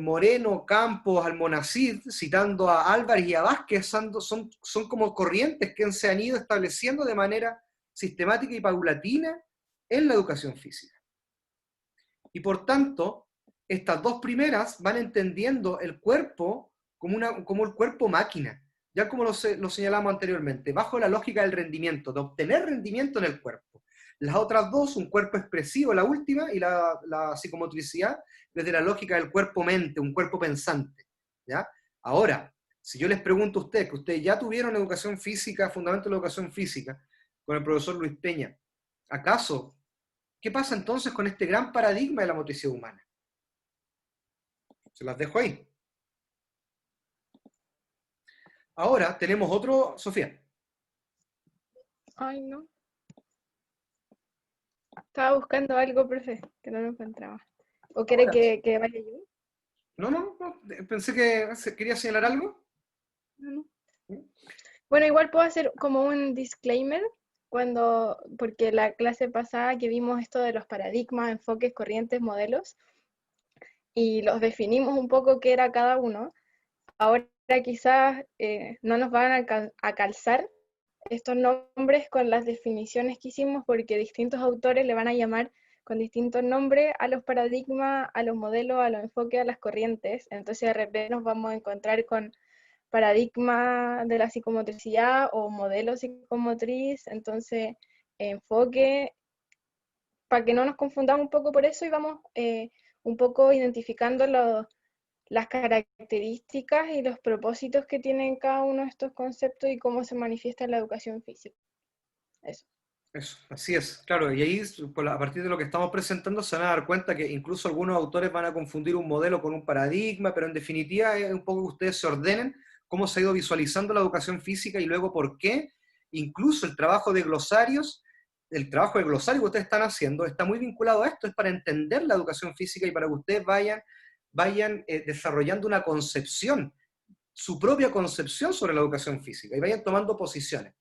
Moreno, Campos, Almonacid, citando a Álvarez y a Vázquez, son como corrientes que se han ido estableciendo de manera sistemática y paulatina en la educación física. Y por tanto, estas 2 primeras van entendiendo el cuerpo como el cuerpo máquina, ya como lo señalamos anteriormente, bajo la lógica del rendimiento, de obtener rendimiento en el cuerpo. Las otras 2, un cuerpo expresivo, la última, y la psicomotricidad, desde la lógica del cuerpo-mente, un cuerpo pensante. ¿Ya? Ahora, si yo les pregunto a ustedes, que ustedes ya tuvieron educación física, fundamento de la educación física, con el profesor Luis Peña, ¿acaso qué pasa entonces con este gran paradigma de la motricidad humana? Se las dejo ahí. Ahora tenemos otro, Sofía. Ay, no. Estaba buscando algo, profe, que no lo encontraba. ¿O quiere que vaya yo? No. Pensé que quería señalar algo. No. Bueno, igual puedo hacer como un disclaimer, porque la clase pasada que vimos esto de los paradigmas, enfoques, corrientes, modelos, y los definimos un poco qué era cada uno. Ahora quizás no nos van a calzar estos nombres con las definiciones que hicimos, porque distintos autores le van a llamar con distintos nombres a los paradigmas, a los modelos, a los enfoques, a las corrientes. Entonces de repente nos vamos a encontrar con paradigma de la psicomotricidad o modelo psicomotriz, entonces enfoque, para que no nos confundamos un poco por eso, y vamos un poco identificando las características y los propósitos que tienen cada uno de estos conceptos y cómo se manifiesta en la educación física. Eso. Eso, así es, claro, y ahí a partir de lo que estamos presentando se van a dar cuenta que incluso algunos autores van a confundir un modelo con un paradigma, pero en definitiva es un poco que ustedes se ordenen cómo se ha ido visualizando la educación física y luego por qué incluso el trabajo de glosarios, el trabajo de glosario que ustedes están haciendo está muy vinculado a esto, es para entender la educación física y para que ustedes vayan desarrollando una concepción, su propia concepción sobre la educación física y vayan tomando posiciones.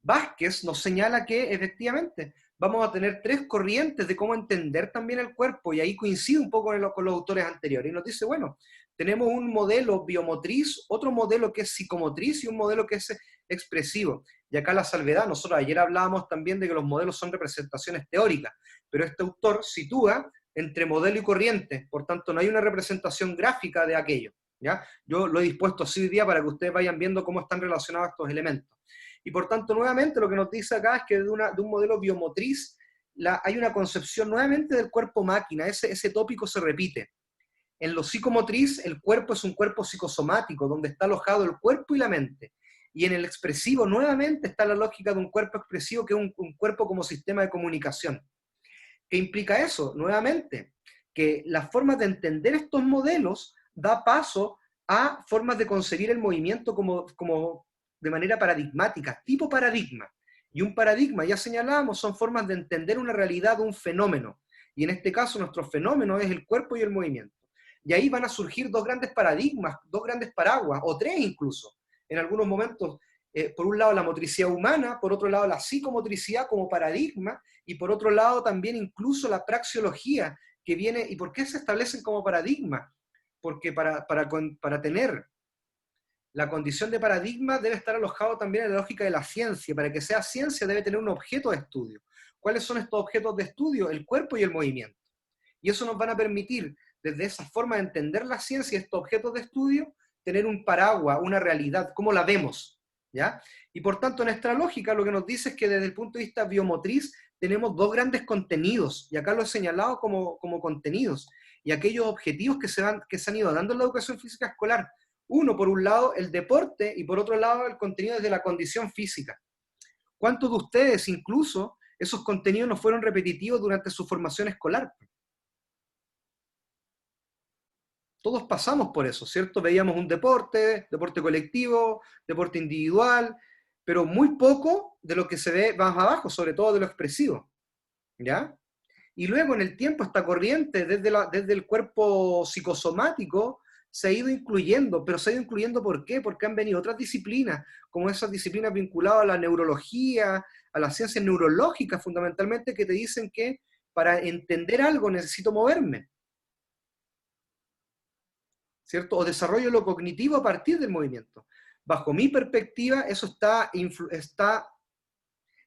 Vázquez nos señala que efectivamente vamos a tener 3 corrientes de cómo entender también el cuerpo, y ahí coincide un poco con los autores anteriores, y nos dice, bueno, tenemos un modelo biomotriz, otro modelo que es psicomotriz y un modelo que es expresivo. Y acá la salvedad, nosotros ayer hablábamos también de que los modelos son representaciones teóricas, pero este autor sitúa entre modelo y corriente, por tanto no hay una representación gráfica de aquello. ¿Ya? Yo lo he dispuesto así hoy día para que ustedes vayan viendo cómo están relacionados estos elementos. Y por tanto, nuevamente, lo que nos dice acá es que de un modelo biomotriz hay una concepción nuevamente del cuerpo-máquina, ese tópico se repite. En lo psicomotriz, el cuerpo es un cuerpo psicosomático, donde está alojado el cuerpo y la mente. Y en el expresivo, nuevamente, está la lógica de un cuerpo expresivo, que es un cuerpo como sistema de comunicación. ¿Qué implica eso? Nuevamente, que las formas de entender estos modelos da paso a formas de concebir el movimiento como de manera paradigmática, tipo paradigma. Y un paradigma, ya señalábamos, son formas de entender una realidad, un fenómeno. Y en este caso, nuestro fenómeno es el cuerpo y el movimiento. Y ahí van a surgir 2 grandes paradigmas, 2 grandes paraguas, o 3 incluso. En algunos momentos, por un lado la motricidad humana, por otro lado la psicomotricidad como paradigma, y por otro lado también incluso la praxeología, que viene. ¿Y por qué se establecen como paradigma? Porque para tener la condición de paradigma debe estar alojado también en la lógica de la ciencia. Para que sea ciencia debe tener un objeto de estudio. ¿Cuáles son estos objetos de estudio? El cuerpo y el movimiento. Y eso nos van a permitir, desde esa forma de entender la ciencia, estos objetos de estudio, tener un paraguas, una realidad, cómo la vemos, ¿ya? Y por tanto, nuestra lógica lo que nos dice es que desde el punto de vista biomotriz tenemos dos grandes contenidos, y acá lo he señalado como contenidos, y aquellos objetivos que se han ido dando en la educación física escolar. Uno, por un lado, el deporte, y por otro lado, el contenido desde la condición física. ¿Cuántos de ustedes, incluso, esos contenidos no fueron repetitivos durante su formación escolar? Todos pasamos por eso, ¿cierto? Veíamos un deporte colectivo, deporte individual, pero muy poco de lo que se ve más abajo, sobre todo de lo expresivo, ¿ya? Y luego en el tiempo esta corriente, desde el cuerpo psicosomático, se ha ido incluyendo, pero se ha ido incluyendo ¿por qué? Porque han venido otras disciplinas, como esas disciplinas vinculadas a la neurología, a las ciencias neurológicas fundamentalmente, que te dicen que para entender algo necesito moverme, ¿cierto? O desarrollo lo cognitivo a partir del movimiento. Bajo mi perspectiva, eso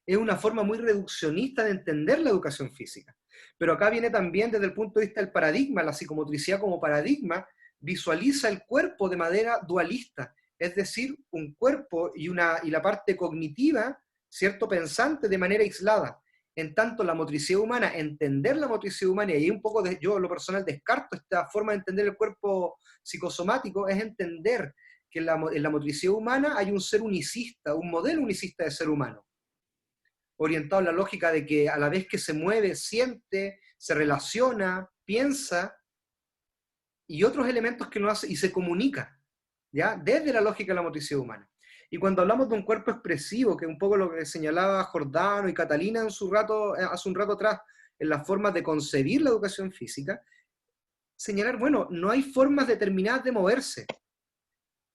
es una forma muy reduccionista de entender la educación física. Pero acá viene también desde el punto de vista del paradigma, la psicomotricidad como paradigma visualiza el cuerpo de manera dualista, es decir, un cuerpo y la parte cognitiva, ¿cierto?, pensante de manera aislada. En tanto, la motricidad humana, entender la motricidad humana, y ahí un poco yo, lo personal, descarto esta forma de entender el cuerpo psicosomático, es entender que en la motricidad humana hay un ser unicista, un modelo unicista de ser humano, orientado en la lógica de que a la vez que se mueve, siente, se relaciona, piensa, y otros elementos que no hace, y se comunica, ¿ya? Desde la lógica de la motricidad humana. Y cuando hablamos de un cuerpo expresivo, que es un poco lo que señalaba Giordano y Catalina hace un rato atrás, en las formas de concebir la educación física, señalar, bueno, no hay formas determinadas de moverse.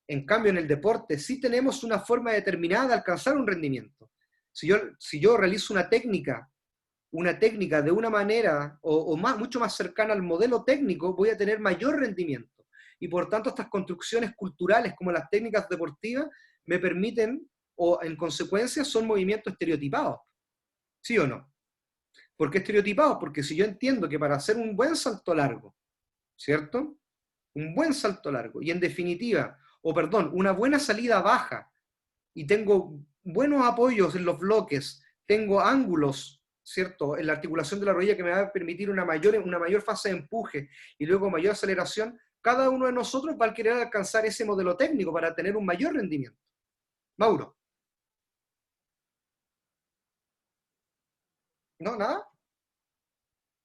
En cambio, en el deporte sí tenemos una forma determinada de alcanzar un rendimiento. Si yo realizo una técnica de una manera mucho más cercana al modelo técnico, voy a tener mayor rendimiento. Y por tanto, estas construcciones culturales como las técnicas deportivas me permiten, o en consecuencia, son movimientos estereotipados. ¿Sí o no? ¿Por qué estereotipados? Porque si yo entiendo que para hacer un buen salto largo, ¿cierto? Un buen salto largo, y en definitiva, una buena salida baja, y tengo buenos apoyos en los bloques, tengo ángulos, ¿cierto?, en la articulación de la rodilla que me va a permitir una mayor fase de empuje, y luego mayor aceleración, cada uno de nosotros va a querer alcanzar ese modelo técnico para tener un mayor rendimiento. Mauro. ¿No? ¿Nada?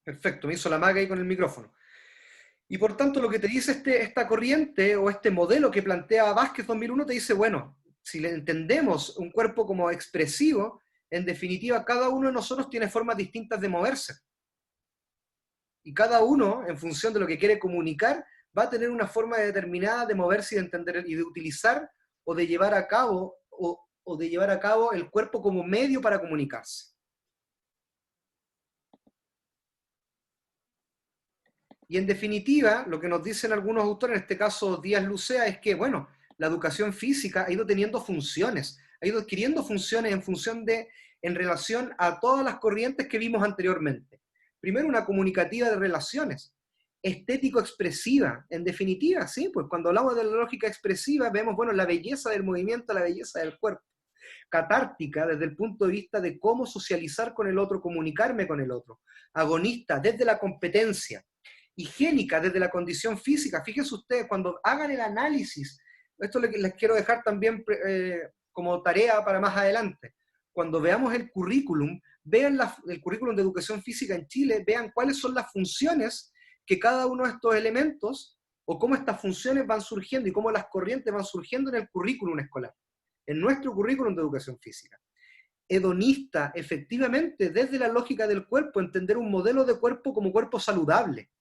Perfecto, me hizo la maga ahí con el micrófono. Y por tanto lo que te dice esta corriente o este modelo que plantea Vázquez 2001 te dice, bueno, si le entendemos un cuerpo como expresivo, en definitiva cada uno de nosotros tiene formas distintas de moverse. Y cada uno, en función de lo que quiere comunicar, va a tener una forma determinada de moverse y de entender y de utilizar o de llevar a cabo el cuerpo como medio para comunicarse. Y en definitiva, lo que nos dicen algunos autores, en este caso Díaz Lucea, es que, bueno, la educación física ha ido teniendo funciones, ha ido adquiriendo funciones en relación a todas las corrientes que vimos anteriormente. Primero, una comunicativa de relaciones, estético-expresiva, en definitiva, sí, pues cuando hablamos de la lógica expresiva, vemos, bueno, la belleza del movimiento, la belleza del cuerpo. Catártica, desde el punto de vista de cómo socializar con el otro, comunicarme con el otro. Agonista, desde la competencia. Higiénica, desde la condición física. Fíjense ustedes, cuando hagan el análisis, esto les quiero dejar también como tarea para más adelante, cuando veamos el currículum, vean el currículum de educación física en Chile, vean cuáles son las funciones que cada uno de estos elementos, o cómo estas funciones van surgiendo y cómo las corrientes van surgiendo en el currículum escolar, en nuestro currículum de educación física. Hedonista, efectivamente, desde la lógica del cuerpo, entender un modelo de cuerpo como cuerpo saludable,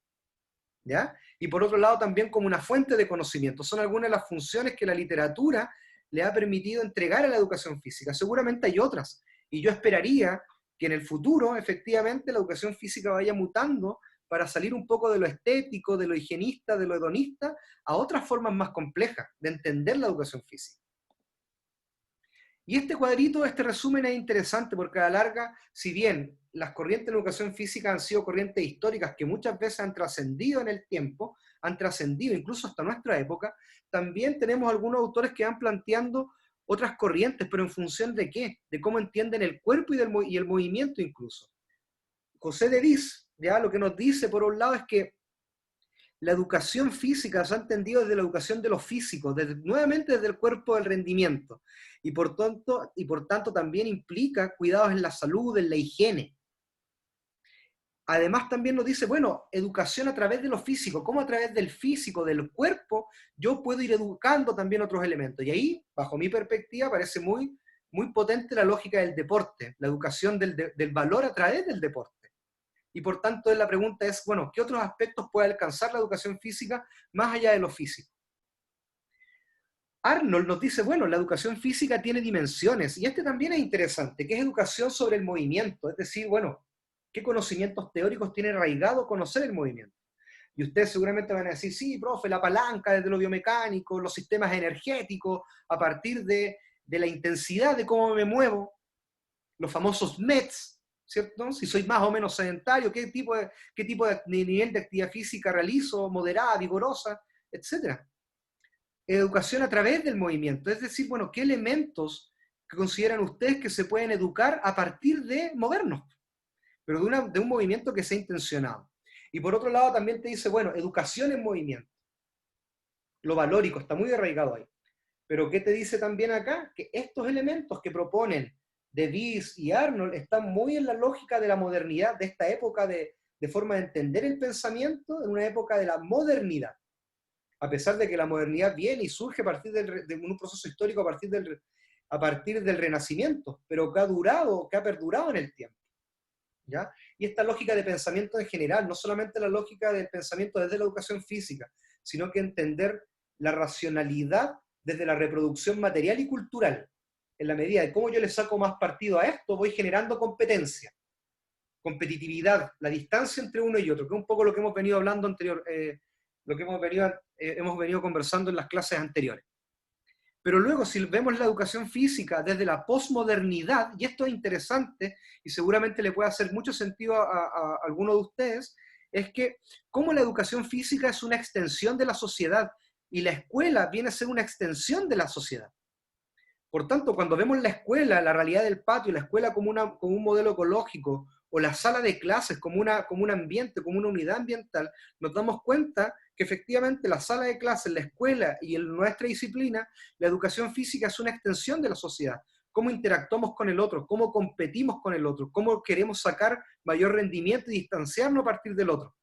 ¿ya? Y por otro lado también como una fuente de conocimiento. Son algunas de las funciones que la literatura le ha permitido entregar a la educación física. Seguramente hay otras, y yo esperaría que en el futuro, efectivamente, la educación física vaya mutando para salir un poco de lo estético, de lo higienista, de lo hedonista, a otras formas más complejas de entender la educación física. Y este cuadrito, este resumen es interesante porque a la larga, si bien las corrientes de educación física han sido corrientes históricas que muchas veces han trascendido en el tiempo, han trascendido incluso hasta nuestra época, también tenemos algunos autores que van planteando otras corrientes, pero en función de qué, de cómo entienden el cuerpo y el movimiento incluso. José de Vis, ya lo que nos dice por un lado es que la educación física se ha entendido desde la educación de lo físico, nuevamente desde el cuerpo del rendimiento, y por tanto también implica cuidados en la salud, en la higiene. Además también nos dice, bueno, educación a través de lo físico, cómo a través del físico, del cuerpo, yo puedo ir educando también otros elementos. Y ahí, bajo mi perspectiva, parece muy, muy potente la lógica del deporte, la educación del valor a través del deporte. Y por tanto la pregunta es, bueno, ¿qué otros aspectos puede alcanzar la educación física más allá de lo físico? Arnold nos dice, bueno, la educación física tiene dimensiones, y este también es interesante, que es educación sobre el movimiento, es decir, bueno, ¿qué conocimientos teóricos tiene arraigado conocer el movimiento? Y ustedes seguramente van a decir, sí, profe, la palanca desde lo biomecánico, los sistemas energéticos, a partir de la intensidad de cómo me muevo, los famosos METs, ¿cierto? Si soy más o menos sedentario, qué tipo de nivel de actividad física realizo, moderada, vigorosa, etcétera. Educación a través del movimiento, es decir, bueno, ¿qué elementos que consideran ustedes que se pueden educar a partir de movernos? Pero de un movimiento que sea intencionado. Y por otro lado también te dice, bueno, educación en movimiento. Lo valórico está muy arraigado ahí. Pero ¿qué te dice también acá? Que estos elementos que proponen de Vis y Arnold están muy en la lógica de la modernidad, de esta época de forma de entender el pensamiento, en una época de la modernidad. A pesar de que la modernidad viene y surge a partir de un proceso histórico a partir del Renacimiento, pero que ha perdurado en el tiempo. ¿Ya? Y esta lógica de pensamiento en general, no solamente la lógica del pensamiento desde la educación física, sino que entender la racionalidad desde la reproducción material y cultural. En la medida de cómo yo le saco más partido a esto, voy generando competencia, competitividad, la distancia entre uno y otro, que es un poco lo que hemos venido hablando lo que hemos venido conversando en las clases anteriores. Pero luego, si vemos la educación física desde la posmodernidad, y esto es interesante, y seguramente le puede hacer mucho sentido a alguno de ustedes, es que cómo la educación física es una extensión de la sociedad, y la escuela viene a ser una extensión de la sociedad. Por tanto, cuando vemos la escuela, la realidad del patio, la escuela como un modelo ecológico, o la sala de clases como un ambiente, como una unidad ambiental, nos damos cuenta que efectivamente la sala de clases, la escuela y en nuestra disciplina, la educación física es una extensión de la sociedad. Cómo interactuamos con el otro, cómo competimos con el otro, cómo queremos sacar mayor rendimiento y distanciarnos a partir del otro.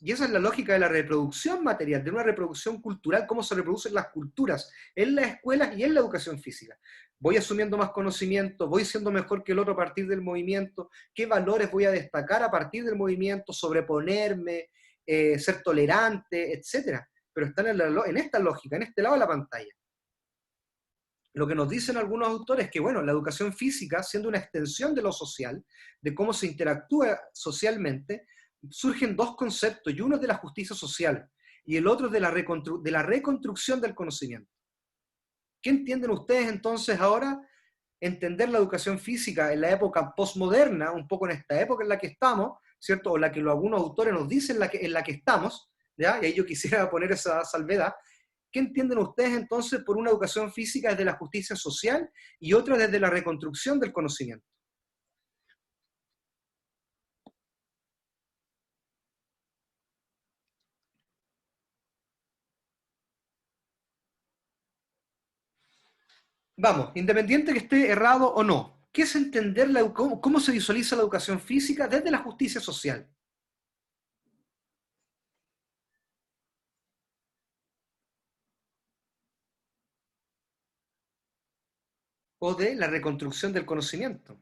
Y esa es la lógica de la reproducción material, de una reproducción cultural, cómo se reproducen las culturas en las escuelas y en la educación física. Voy asumiendo más conocimiento, voy siendo mejor que el otro a partir del movimiento, qué valores voy a destacar a partir del movimiento, sobreponerme, ser tolerante, etc. Pero están en esta lógica, en este lado de la pantalla. Lo que nos dicen algunos autores es que, bueno, la educación física, siendo una extensión de lo social, de cómo se interactúa socialmente, surgen dos conceptos, y uno es de la justicia social, y el otro es de la reconstrucción del conocimiento. ¿Qué entienden ustedes entonces ahora? Entender la educación física en la época postmoderna, un poco en esta época en la que estamos, ¿cierto? O la que algunos autores nos dicen en la que estamos, ¿ya? Y ahí yo quisiera poner esa salvedad. ¿Qué entienden ustedes entonces por una educación física desde la justicia social y otra desde la reconstrucción del conocimiento? Vamos, independiente que esté errado o no, ¿qué es entender cómo se visualiza la educación física desde la justicia social? O de la reconstrucción del conocimiento.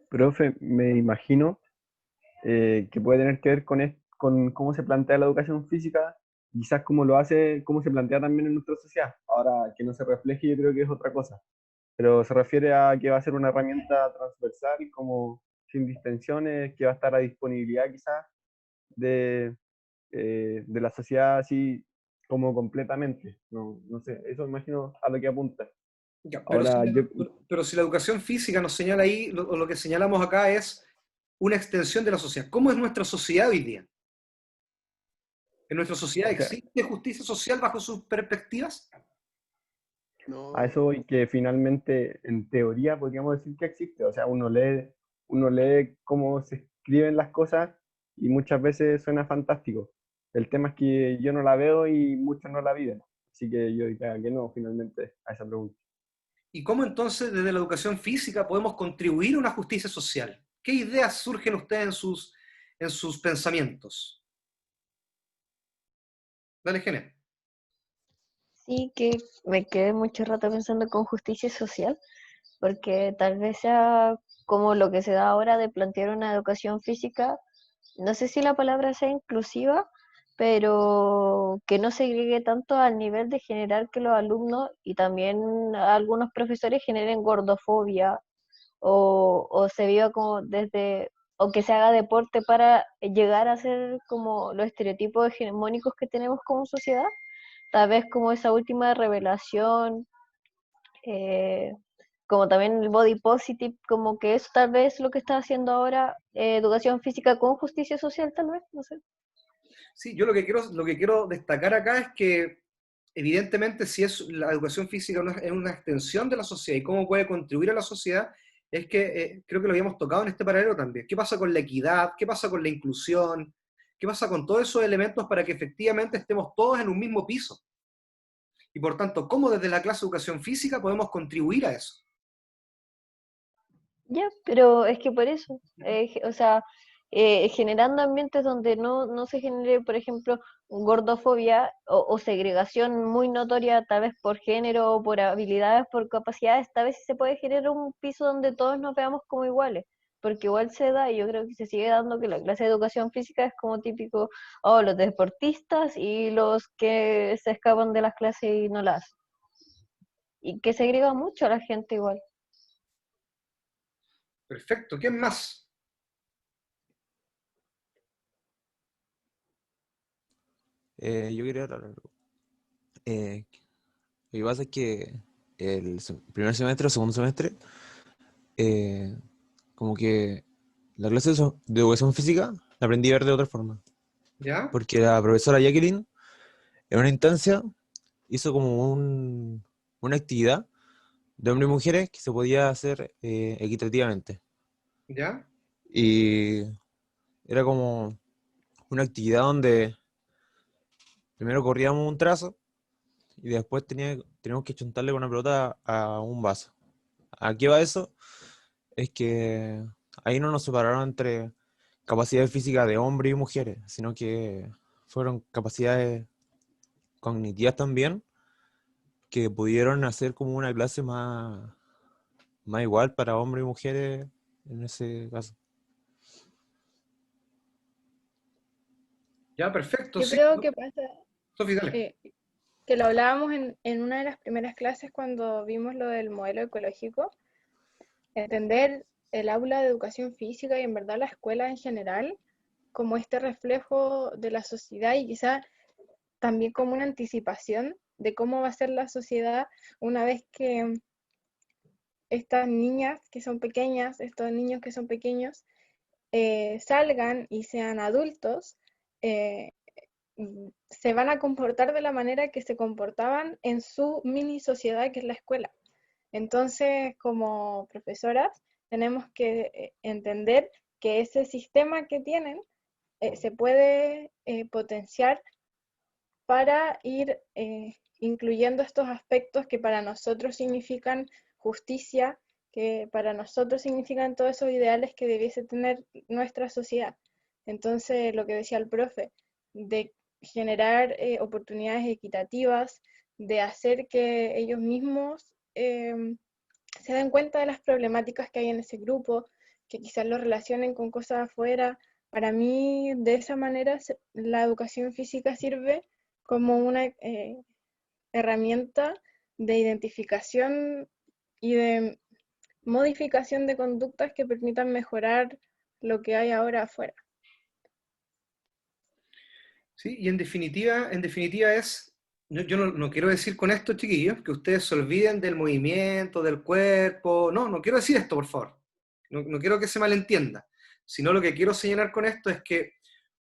Profe, me imagino que puede tener que ver con cómo se plantea la educación física, quizás cómo se plantea también en nuestra sociedad. Ahora, que no se refleje, yo creo que es otra cosa. pero se refiere a que va a ser una herramienta transversal, como sin distensiones, que va a estar a disponibilidad quizás de la sociedad así como completamente. No, no sé, eso imagino a lo que apunta. Ya, Ahora, yo, pero si la educación física nos señala ahí, o lo que señalamos acá es una extensión de la sociedad. ¿Cómo es nuestra sociedad hoy día? ¿En nuestra sociedad o sea, existe justicia social bajo sus perspectivas? a eso y que finalmente, en teoría, podríamos decir que existe. O sea, uno lee cómo se escriben las cosas y muchas veces suena fantástico. El tema es que yo no la veo y muchos no la viven. Así que yo diría que no, finalmente, a esa pregunta. ¿Y cómo entonces desde la educación física podemos contribuir a una justicia social? ¿Qué ideas surgen ustedes en sus pensamientos? Dale, Gene. Sí, que me quedé mucho rato pensando con justicia social, porque tal vez sea como lo que se da ahora de plantear una educación física, no sé si la palabra sea inclusiva, pero que no segregue tanto al nivel de generar que los alumnos y también algunos profesores generen gordofobia o se viva como desde, o que se haga deporte para llegar a ser como los estereotipos hegemónicos que tenemos como sociedad, tal vez como esa última revelación, eh, como también el body positive, como que eso tal vez lo que está haciendo ahora educación física con justicia social, tal vez, no sé. Sí, yo lo que quiero destacar acá es que evidentemente si es la educación física es una extensión de la sociedad y cómo puede contribuir a la sociedad, es que creo que lo habíamos tocado en este paralelo también. ¿Qué pasa con la equidad? ¿Qué pasa con la inclusión? ¿Qué pasa con todos esos elementos para que efectivamente estemos todos en un mismo piso? Y por tanto, ¿cómo desde la clase de educación física podemos contribuir a eso? Ya, pero es que por eso, o sea, generando ambientes donde no se genere, por ejemplo, gordofobia o segregación muy notoria, tal vez por género, por habilidades, por capacidades, tal vez sí se puede generar un piso donde todos nos veamos como iguales, porque igual se da, y yo creo que se sigue dando que la clase de educación física es como típico, oh, los deportistas y los que se escapan de las clases y no las hacen, y que segrega mucho a la gente igual. Perfecto, ¿quién más? Yo quería hablar algo. Lo que pasa es que primer semestre o segundo semestre, eh, como que la clase de educación física la aprendí a ver de otra forma. ¿Ya? Porque la profesora Jacqueline, en una instancia, hizo como una actividad de hombres y mujeres que se podía hacer equitativamente. ¿Ya? Y era como una actividad donde primero corríamos un trazo y después teníamos que chuntarle con una pelota a un vaso. ¿A qué va eso? Es que ahí no nos separaron entre capacidades físicas de hombres y mujeres, sino que fueron capacidades cognitivas también, que pudieron hacer como una clase más igual para hombres y mujeres en ese caso. ¿Ya? Perfecto, Yo sí. creo que pasa, Sofi, dale. eh, que lo hablábamos en una de las primeras clases cuando vimos lo del modelo ecológico, entender el aula de educación física y en verdad la escuela en general como este reflejo de la sociedad y quizá también como una anticipación de cómo va a ser la sociedad una vez que estas niñas que son pequeñas, estos niños que son pequeños, salgan y sean adultos, eh, se van a comportar de la manera que se comportaban en su mini sociedad que es la escuela. Entonces, como profesoras, tenemos que entender que ese sistema que tienen se puede potenciar para ir incluyendo estos aspectos que para nosotros significan justicia, que para nosotros significan todos esos ideales que debiese tener nuestra sociedad. Entonces, lo que decía el profe, de generar oportunidades equitativas, de hacer que ellos mismos se den cuenta de las problemáticas que hay en ese grupo, que quizás lo relacionen con cosas afuera. Para mí, de esa manera, la educación física sirve como una herramienta de identificación y de modificación de conductas que permitan mejorar lo que hay ahora afuera. Sí, y en definitiva yo no quiero decir con esto, chiquillos, que ustedes se olviden del movimiento, del cuerpo, no quiero decir esto, por favor, no quiero que se malentienda, sino lo que quiero señalar con esto es que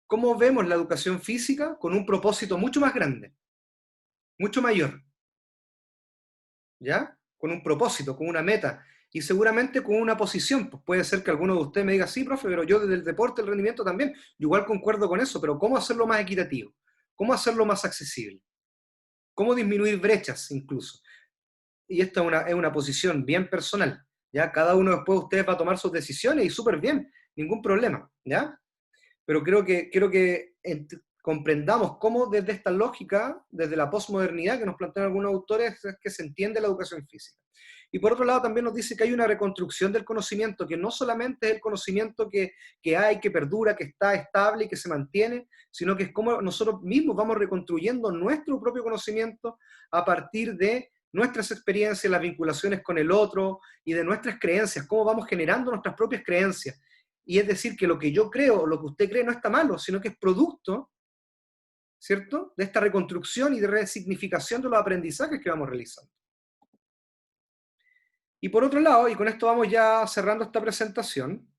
cómo vemos la educación física con un propósito mucho más grande, mucho mayor, ¿ya? Con un propósito, con una meta, y seguramente con una posición. Pues puede ser que alguno de ustedes me diga, sí, profe, pero yo desde el deporte, el rendimiento también, yo igual concuerdo con eso, pero ¿cómo hacerlo más equitativo? ¿Cómo hacerlo más accesible? ¿Cómo disminuir brechas incluso? Y esta es una posición bien personal, ¿ya? Cada uno después de ustedes va a tomar sus decisiones y súper bien, ningún problema, ¿ya? Pero quiero que comprendamos cómo desde esta lógica, desde la posmodernidad que nos plantean algunos autores, es que se entiende la educación física. Y por otro lado también nos dice que hay una reconstrucción del conocimiento, que no solamente es el conocimiento que hay, que perdura, que está estable y que se mantiene, sino que es como nosotros mismos vamos reconstruyendo nuestro propio conocimiento a partir de nuestras experiencias, las vinculaciones con el otro y de nuestras creencias, cómo vamos generando nuestras propias creencias. Y es decir, que lo que yo creo o lo que usted cree no está malo, sino que es producto, ¿cierto?, de esta reconstrucción y de resignificación de los aprendizajes que vamos realizando. Y por otro lado, y con esto vamos ya cerrando esta presentación,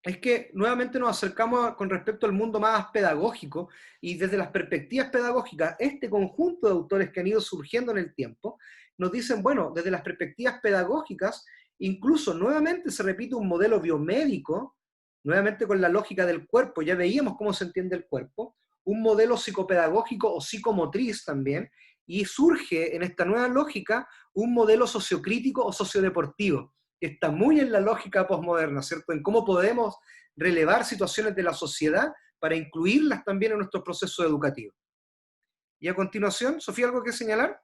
es que nuevamente nos acercamos con respecto al mundo más pedagógico y desde las perspectivas pedagógicas, este conjunto de autores que han ido surgiendo en el tiempo, nos dicen, bueno, desde las perspectivas pedagógicas, incluso nuevamente se repite un modelo biomédico, nuevamente con la lógica del cuerpo, ya veíamos cómo se entiende el cuerpo, un modelo psicopedagógico o psicomotriz también, y surge en esta nueva lógica un modelo sociocrítico o sociodeportivo, que está muy en la lógica posmoderna, ¿cierto? En cómo podemos relevar situaciones de la sociedad para incluirlas también en nuestro proceso educativo. Y a continuación, Sofía, ¿algo que señalar?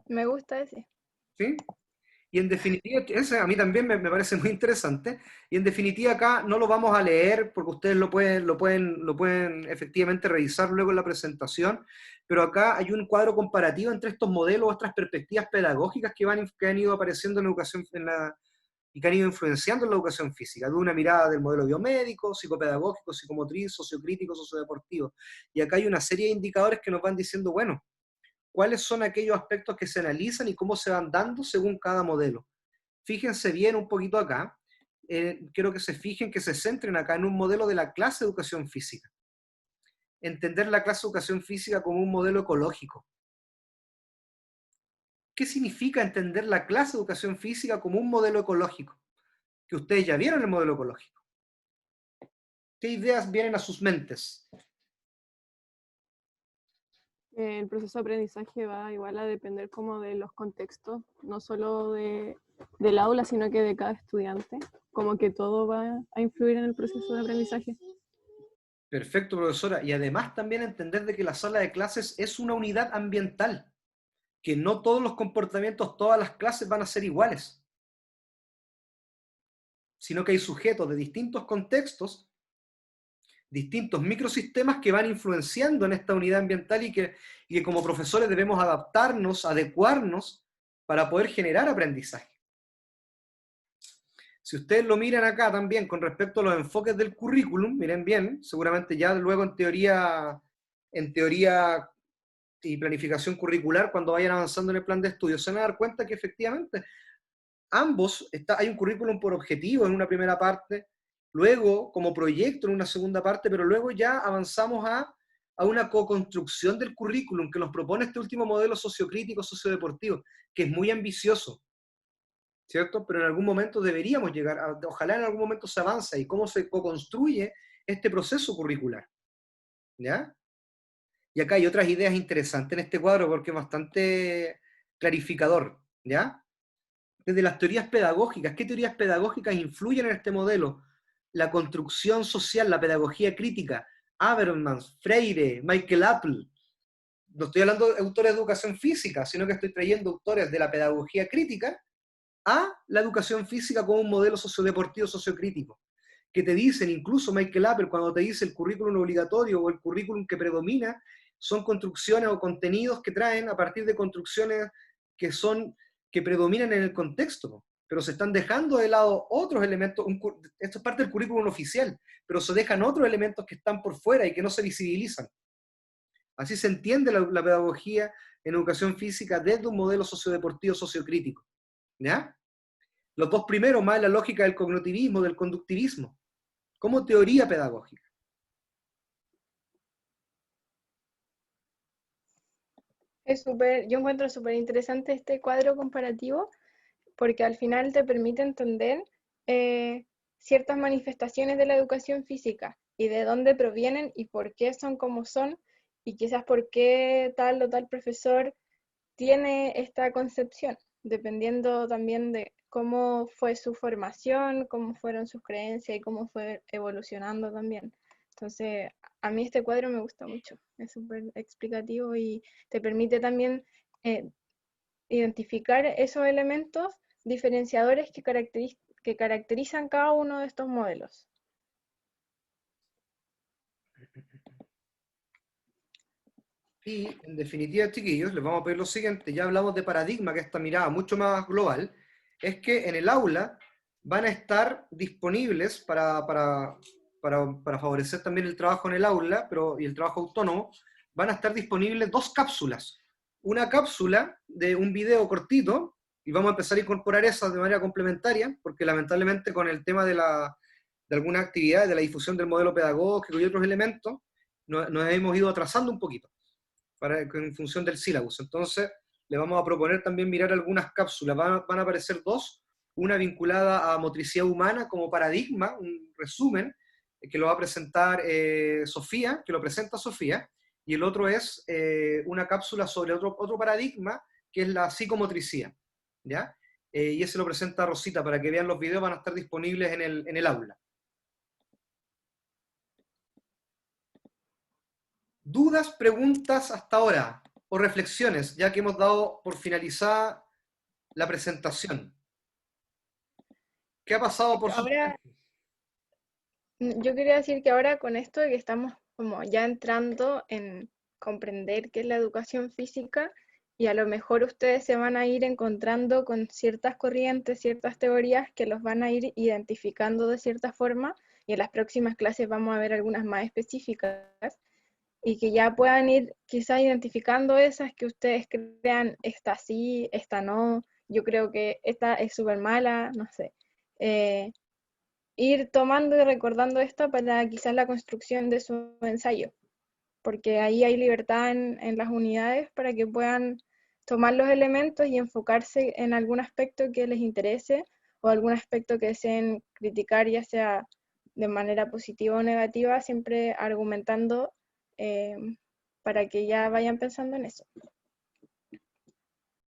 Me gusta ese. ¿Sí? Y en definitiva, ese a mí también me parece muy interesante, y en definitiva acá no lo vamos a leer porque ustedes lo pueden efectivamente revisar luego en la presentación, pero acá hay un cuadro comparativo entre estos modelos, estas perspectivas pedagógicas que han ido apareciendo en la educación y que han ido influenciando en la educación física, de una mirada del modelo biomédico, psicopedagógico, psicomotriz, sociocrítico, sociodeportivo. Y acá hay una serie de indicadores que nos van diciendo, bueno, cuáles son aquellos aspectos que se analizan y cómo se van dando según cada modelo. Fíjense bien un poquito acá, quiero que se fijen, que se centren acá en un modelo de la clase de educación física. Entender la clase de educación física como un modelo ecológico. ¿Qué significa entender la clase de educación física como un modelo ecológico? Que ustedes ya vieron el modelo ecológico. ¿Qué ideas vienen a sus mentes? El proceso de aprendizaje va igual a depender como de los contextos, no solo del aula, sino que de cada estudiante, como que todo va a influir en el proceso de aprendizaje. Perfecto, profesora. Y además también entender de que la sala de clases es una unidad ambiental, que no todos los comportamientos, todas las clases van a ser iguales, sino que hay sujetos de distintos contextos, distintos microsistemas que van influenciando en esta unidad ambiental y que como profesores debemos adaptarnos, adecuarnos para poder generar aprendizaje. Si ustedes lo miran acá también con respecto a los enfoques del currículum, miren bien, seguramente ya luego en teoría y planificación curricular, cuando vayan avanzando en el plan de estudio, se van a dar cuenta que efectivamente ambos, hay un currículum por objetivo en una primera parte, luego como proyecto en una segunda parte, pero luego ya avanzamos a una co-construcción del currículum que nos propone este último modelo sociocrítico, sociodeportivo, que es muy ambicioso, ¿cierto? Pero en algún momento deberíamos llegar, ojalá en algún momento se avance y cómo se co-construye este proceso curricular, ¿ya? Y acá hay otras ideas interesantes en este cuadro porque es bastante clarificador, ¿ya? Desde las teorías pedagógicas, ¿qué teorías pedagógicas influyen en este modelo? La construcción social, la pedagogía crítica, Habermas, Freire, Michael Apple. No estoy hablando de autores de educación física, sino que estoy trayendo autores de la pedagogía crítica a la educación física como un modelo sociodeportivo, sociocrítico, que te dicen, incluso Michael Apple, cuando te dice el currículum obligatorio o el currículum que predomina, son construcciones o contenidos que traen a partir de construcciones que predominan en el contexto, pero se están dejando de lado otros elementos. Esto es parte del currículum oficial, pero se dejan otros elementos que están por fuera y que no se visibilizan. Así se entiende la pedagogía en educación física desde un modelo sociodeportivo sociocrítico, ¿ya? Los dos primeros más la lógica del cognitivismo, del conductivismo, como teoría pedagógica. Yo encuentro súper interesante este cuadro comparativo porque al final te permite entender ciertas manifestaciones de la educación física y de dónde provienen y por qué son como son y quizás por qué tal o tal profesor tiene esta concepción, dependiendo también de cómo fue su formación, cómo fueron sus creencias y cómo fue evolucionando también. Entonces, a mí este cuadro me gusta mucho, es súper explicativo y te permite también identificar esos elementos diferenciadores que caracterizan cada uno de estos modelos. Y, en definitiva, chiquillos, les vamos a pedir lo siguiente. Ya hablamos de paradigma, que es esta mirada mucho más global, es que en el aula van a estar disponibles para favorecer también el trabajo en el aula y el trabajo autónomo, van a estar disponibles 2 cápsulas. Una cápsula de un video cortito, y vamos a empezar a incorporar esas de manera complementaria, porque lamentablemente con el tema de alguna actividad, de la difusión del modelo pedagógico y otros elementos, nos hemos ido atrasando un poquito en función del sílabus. Entonces, le vamos a proponer también mirar algunas cápsulas. Van a aparecer 2, una vinculada a motricidad humana como paradigma, un resumen, que lo va a presentar Sofía, que lo presenta Sofía, y el otro es una cápsula sobre otro paradigma, que es la psicomotricidad, ¿ya? Y ese lo presenta Rosita, para que vean los videos, van a estar disponibles en el aula. ¿Dudas, preguntas hasta ahora? ¿O reflexiones, ya que hemos dado por finalizada la presentación? ¿Qué ha pasado por sus Ahora, yo quería decir que ahora con esto de que estamos como ya entrando en comprender qué es la educación física y a lo mejor ustedes se van a ir encontrando con ciertas corrientes, ciertas teorías que los van a ir identificando de cierta forma y en las próximas clases vamos a ver algunas más específicas y que ya puedan ir quizás identificando esas que ustedes crean, esta sí, esta no, yo creo que esta es súper mala, no sé. Ir tomando y recordando esto para quizás la construcción de su ensayo, porque ahí hay libertad en las unidades para que puedan tomar los elementos y enfocarse en algún aspecto que les interese o algún aspecto que deseen criticar, ya sea de manera positiva o negativa, siempre argumentando para que ya vayan pensando en eso.